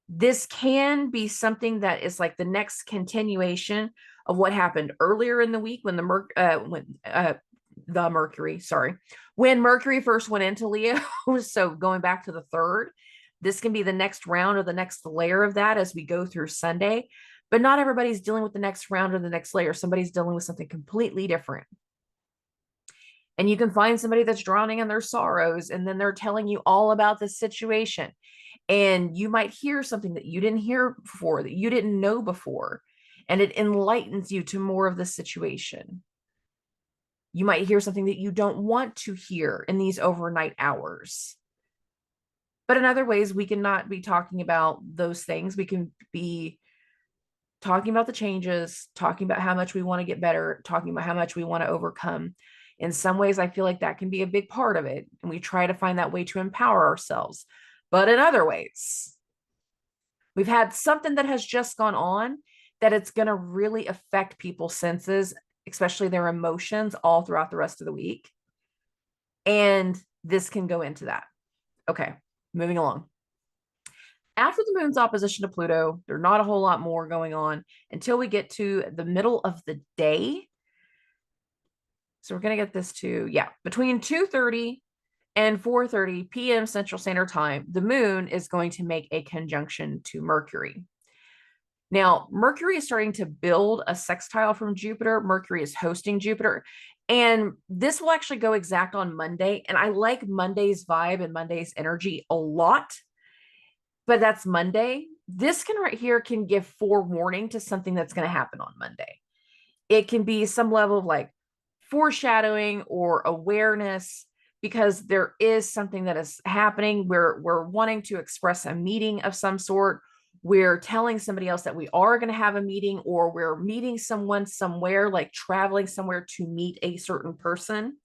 This can be something that is like the next continuation of what happened earlier in the week when when Mercury first went into Leo. So going back to the 3rd, this can be the next round or the next layer of that as we go through Sunday. But not everybody's dealing with the next round or the next layer. Somebody's dealing with something completely different. And you can find somebody that's drowning in their sorrows, and then they're telling you all about this situation. And you might hear something that you didn't hear before, that you didn't know before, and it enlightens you to more of the situation. You might hear something that you don't want to hear in these overnight hours. But in other ways, we cannot be talking about those things. We can be talking about the changes, talking about how much we want to get better, talking about how much we want to overcome. In some ways, I feel like that can be a big part of it. And we try to find that way to empower ourselves. But in other ways, we've had something that has just gone on that it's going to really affect people's senses, especially their emotions, all throughout the rest of the week. And this can go into that. Okay, moving along. After the moon's opposition to Pluto, there's not a whole lot more going on until we get to the middle of the day. So we're going to get this to, between 2:30 and 4:30 p.m. Central Standard Time, the moon is going to make a conjunction to Mercury. Now, Mercury is starting to build a sextile from Jupiter. Mercury is hosting Jupiter. And this will actually go exact on Monday. And I like Monday's vibe and Monday's energy a lot. But that's Monday. This can right here can give forewarning to something that's going to happen on Monday. It can be some level of like foreshadowing or awareness, because there is something that is happening. We're wanting to express a meeting of some sort. We're telling somebody else that we are going to have a meeting, or we're meeting someone somewhere, like traveling somewhere to meet a certain person.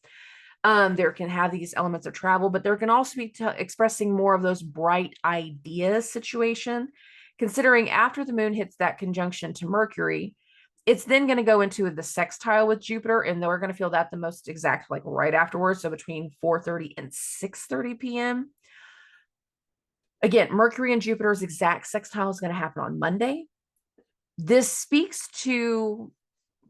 There can have these elements of travel, but there can also be expressing more of those bright ideas situation, considering after the moon hits that conjunction to Mercury, it's then going to go into the sextile with Jupiter, and then we're going to feel that the most exact, like right afterwards. So between 4:30 and 6:30 p.m. Again, Mercury and Jupiter's exact sextile is going to happen on Monday. This speaks to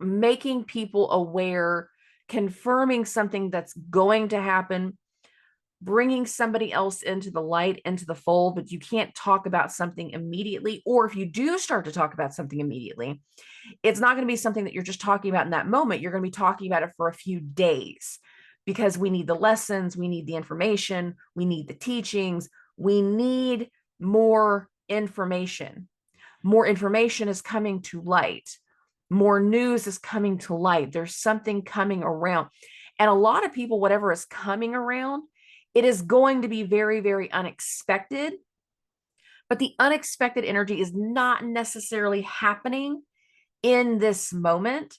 making people aware, confirming something that's going to happen, bringing somebody else into the light, into the fold, but you can't talk about something immediately. Or if you do start to talk about something immediately, it's not going to be something that you're just talking about in that moment. You're going to be talking about it for a few days, because we need the lessons, we need the information, we need the teachings, we need more information. More information is coming to light. More news is coming to light. There's something coming around. And a lot of people, whatever is coming around, it is going to be very, very unexpected. But the unexpected energy is not necessarily happening in this moment,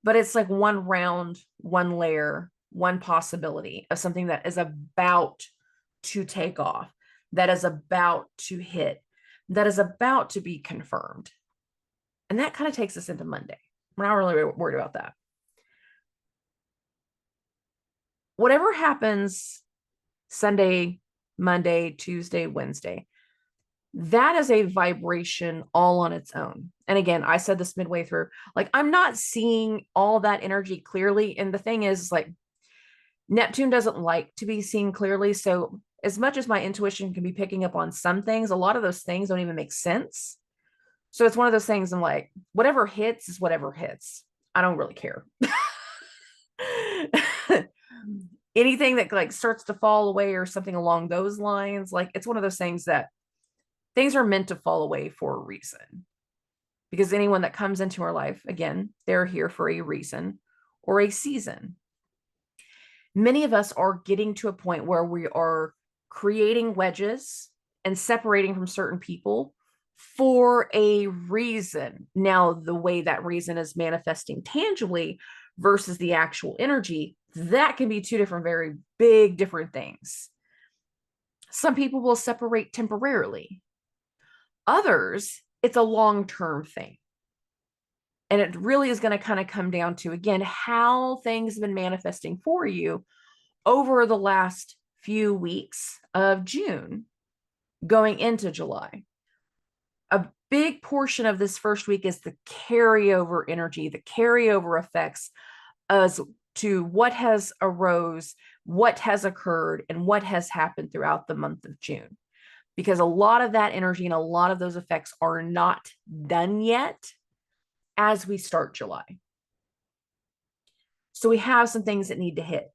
but it's like one round, one layer, one possibility of something that is about to take off, that is about to hit, that is about to be confirmed. And that kind of takes us into Monday. We're not really worried about that. Whatever happens Sunday, Monday, Tuesday, Wednesday, that is a vibration all on its own. And again, I said this midway through, like, I'm not seeing all that energy clearly. And the thing is, like, Neptune doesn't like to be seen clearly. So as much as my intuition can be picking up on some things, a lot of those things don't even make sense. So it's one of those things I'm like, whatever hits is whatever hits. I don't really care. Anything that like starts to fall away or something along those lines, like, it's one of those things that things are meant to fall away for a reason. Because anyone that comes into our life, again, they're here for a reason or a season. Many of us are getting to a point where we are creating wedges and separating from certain people for a reason. Now, the way that reason is manifesting tangibly versus the actual energy, that can be two different, very big different things. Some people will separate temporarily. Others, it's a long-term thing. And it really is going to kind of come down to, again, how things have been manifesting for you over the last few weeks of June going into July. A big portion of this first week is the carryover energy, the carryover effects as to what has arose, what has occurred, and what has happened throughout the month of June. Because a lot of that energy and a lot of those effects are not done yet as we start July. So we have some things that need to hit.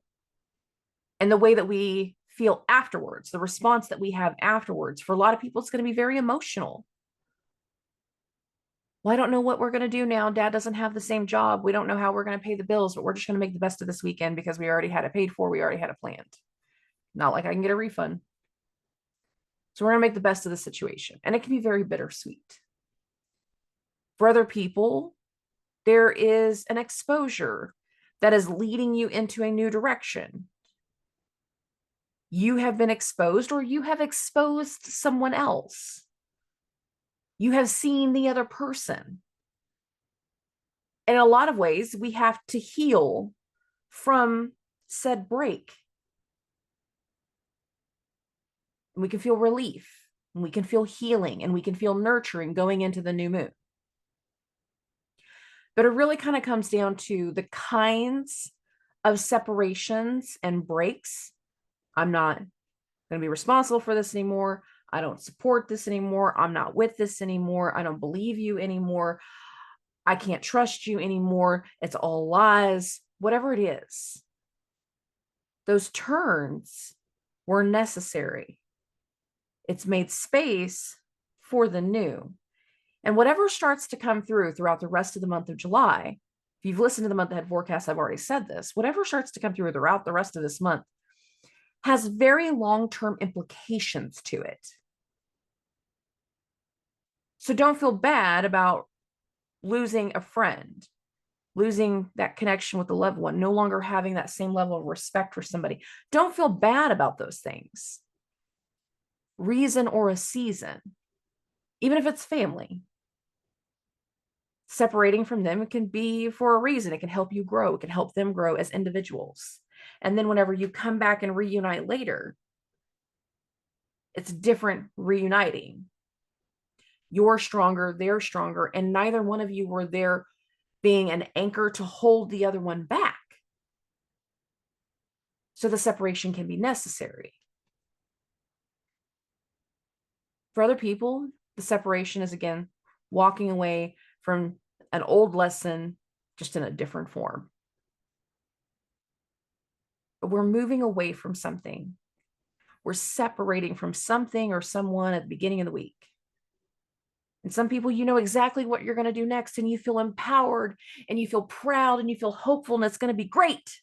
And the way that we feel afterwards, the response that we have afterwards, for a lot of people, it's going to be very emotional. Well, I don't know what we're going to do now. Dad doesn't have the same job. We don't know how we're going to pay the bills, but we're just going to make the best of this weekend because we already had it paid for. We already had it planned. Not like I can get a refund. So we're going to make the best of the situation. And it can be very bittersweet. For other people, there is an exposure that is leading you into a new direction. You have been exposed, or you have exposed someone else. You have seen the other person. In a lot of ways, we have to heal from said break. And we can feel relief, and we can feel healing, and we can feel nurturing going into the new moon. But it really kind of comes down to the kinds of separations and breaks. I'm not going to be responsible for this anymore. I don't support this anymore. I'm not with this anymore. I don't believe you anymore. I can't trust you anymore. It's all lies. Whatever it is, those turns were necessary. It's made space for the new. And whatever starts to come through throughout the rest of the month of July, if you've listened to the month ahead forecast, I've already said this, whatever starts to come through throughout the rest of this month has very long-term implications to it. So don't feel bad about losing a friend, losing that connection with the loved one, no longer having that same level of respect for somebody. Don't feel bad about those things. Reason or a season, even if it's family. Separating from them can be for a reason. It can help you grow. It can help them grow as individuals. And then whenever you come back and reunite later, it's different reuniting. You're stronger, they're stronger, and neither one of you were there being an anchor to hold the other one back. So the separation can be necessary. For other people, the separation is, again, walking away from an old lesson, just in a different form. But we're moving away from something. We're separating from something or someone at the beginning of the week. And some people, you know exactly what you're going to do next, and you feel empowered, and you feel proud, and you feel hopeful, and it's going to be great.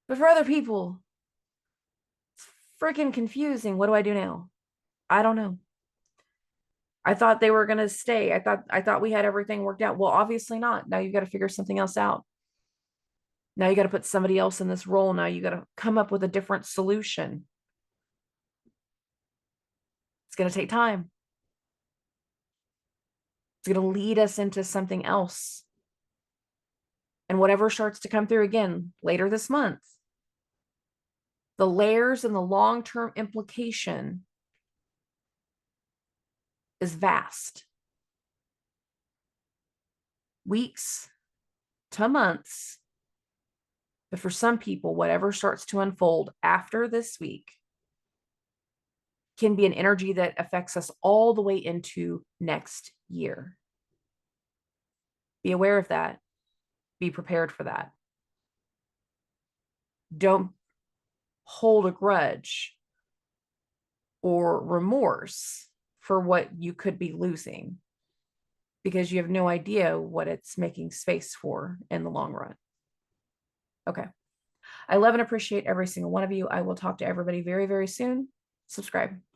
But for other people, it's freaking confusing. What do I do now? I don't know. I thought they were going to stay. I thought we had everything worked out. Well, obviously not. Now you've got to figure something else out. Now you got to put somebody else in this role. Now you got to come up with a different solution. It's going to take time. It's going to lead us into something else. And whatever starts to come through again later this month, the layers and the long-term implication is vast. Weeks to months. But for some people, whatever starts to unfold after this week can be an energy that affects us all the way into next year. Be aware of that. Be prepared for that. Don't hold a grudge or remorse for what you could be losing, because you have no idea what it's making space for in the long run. Okay. I love and appreciate every single one of you. I will talk to everybody very, very soon. Subscribe.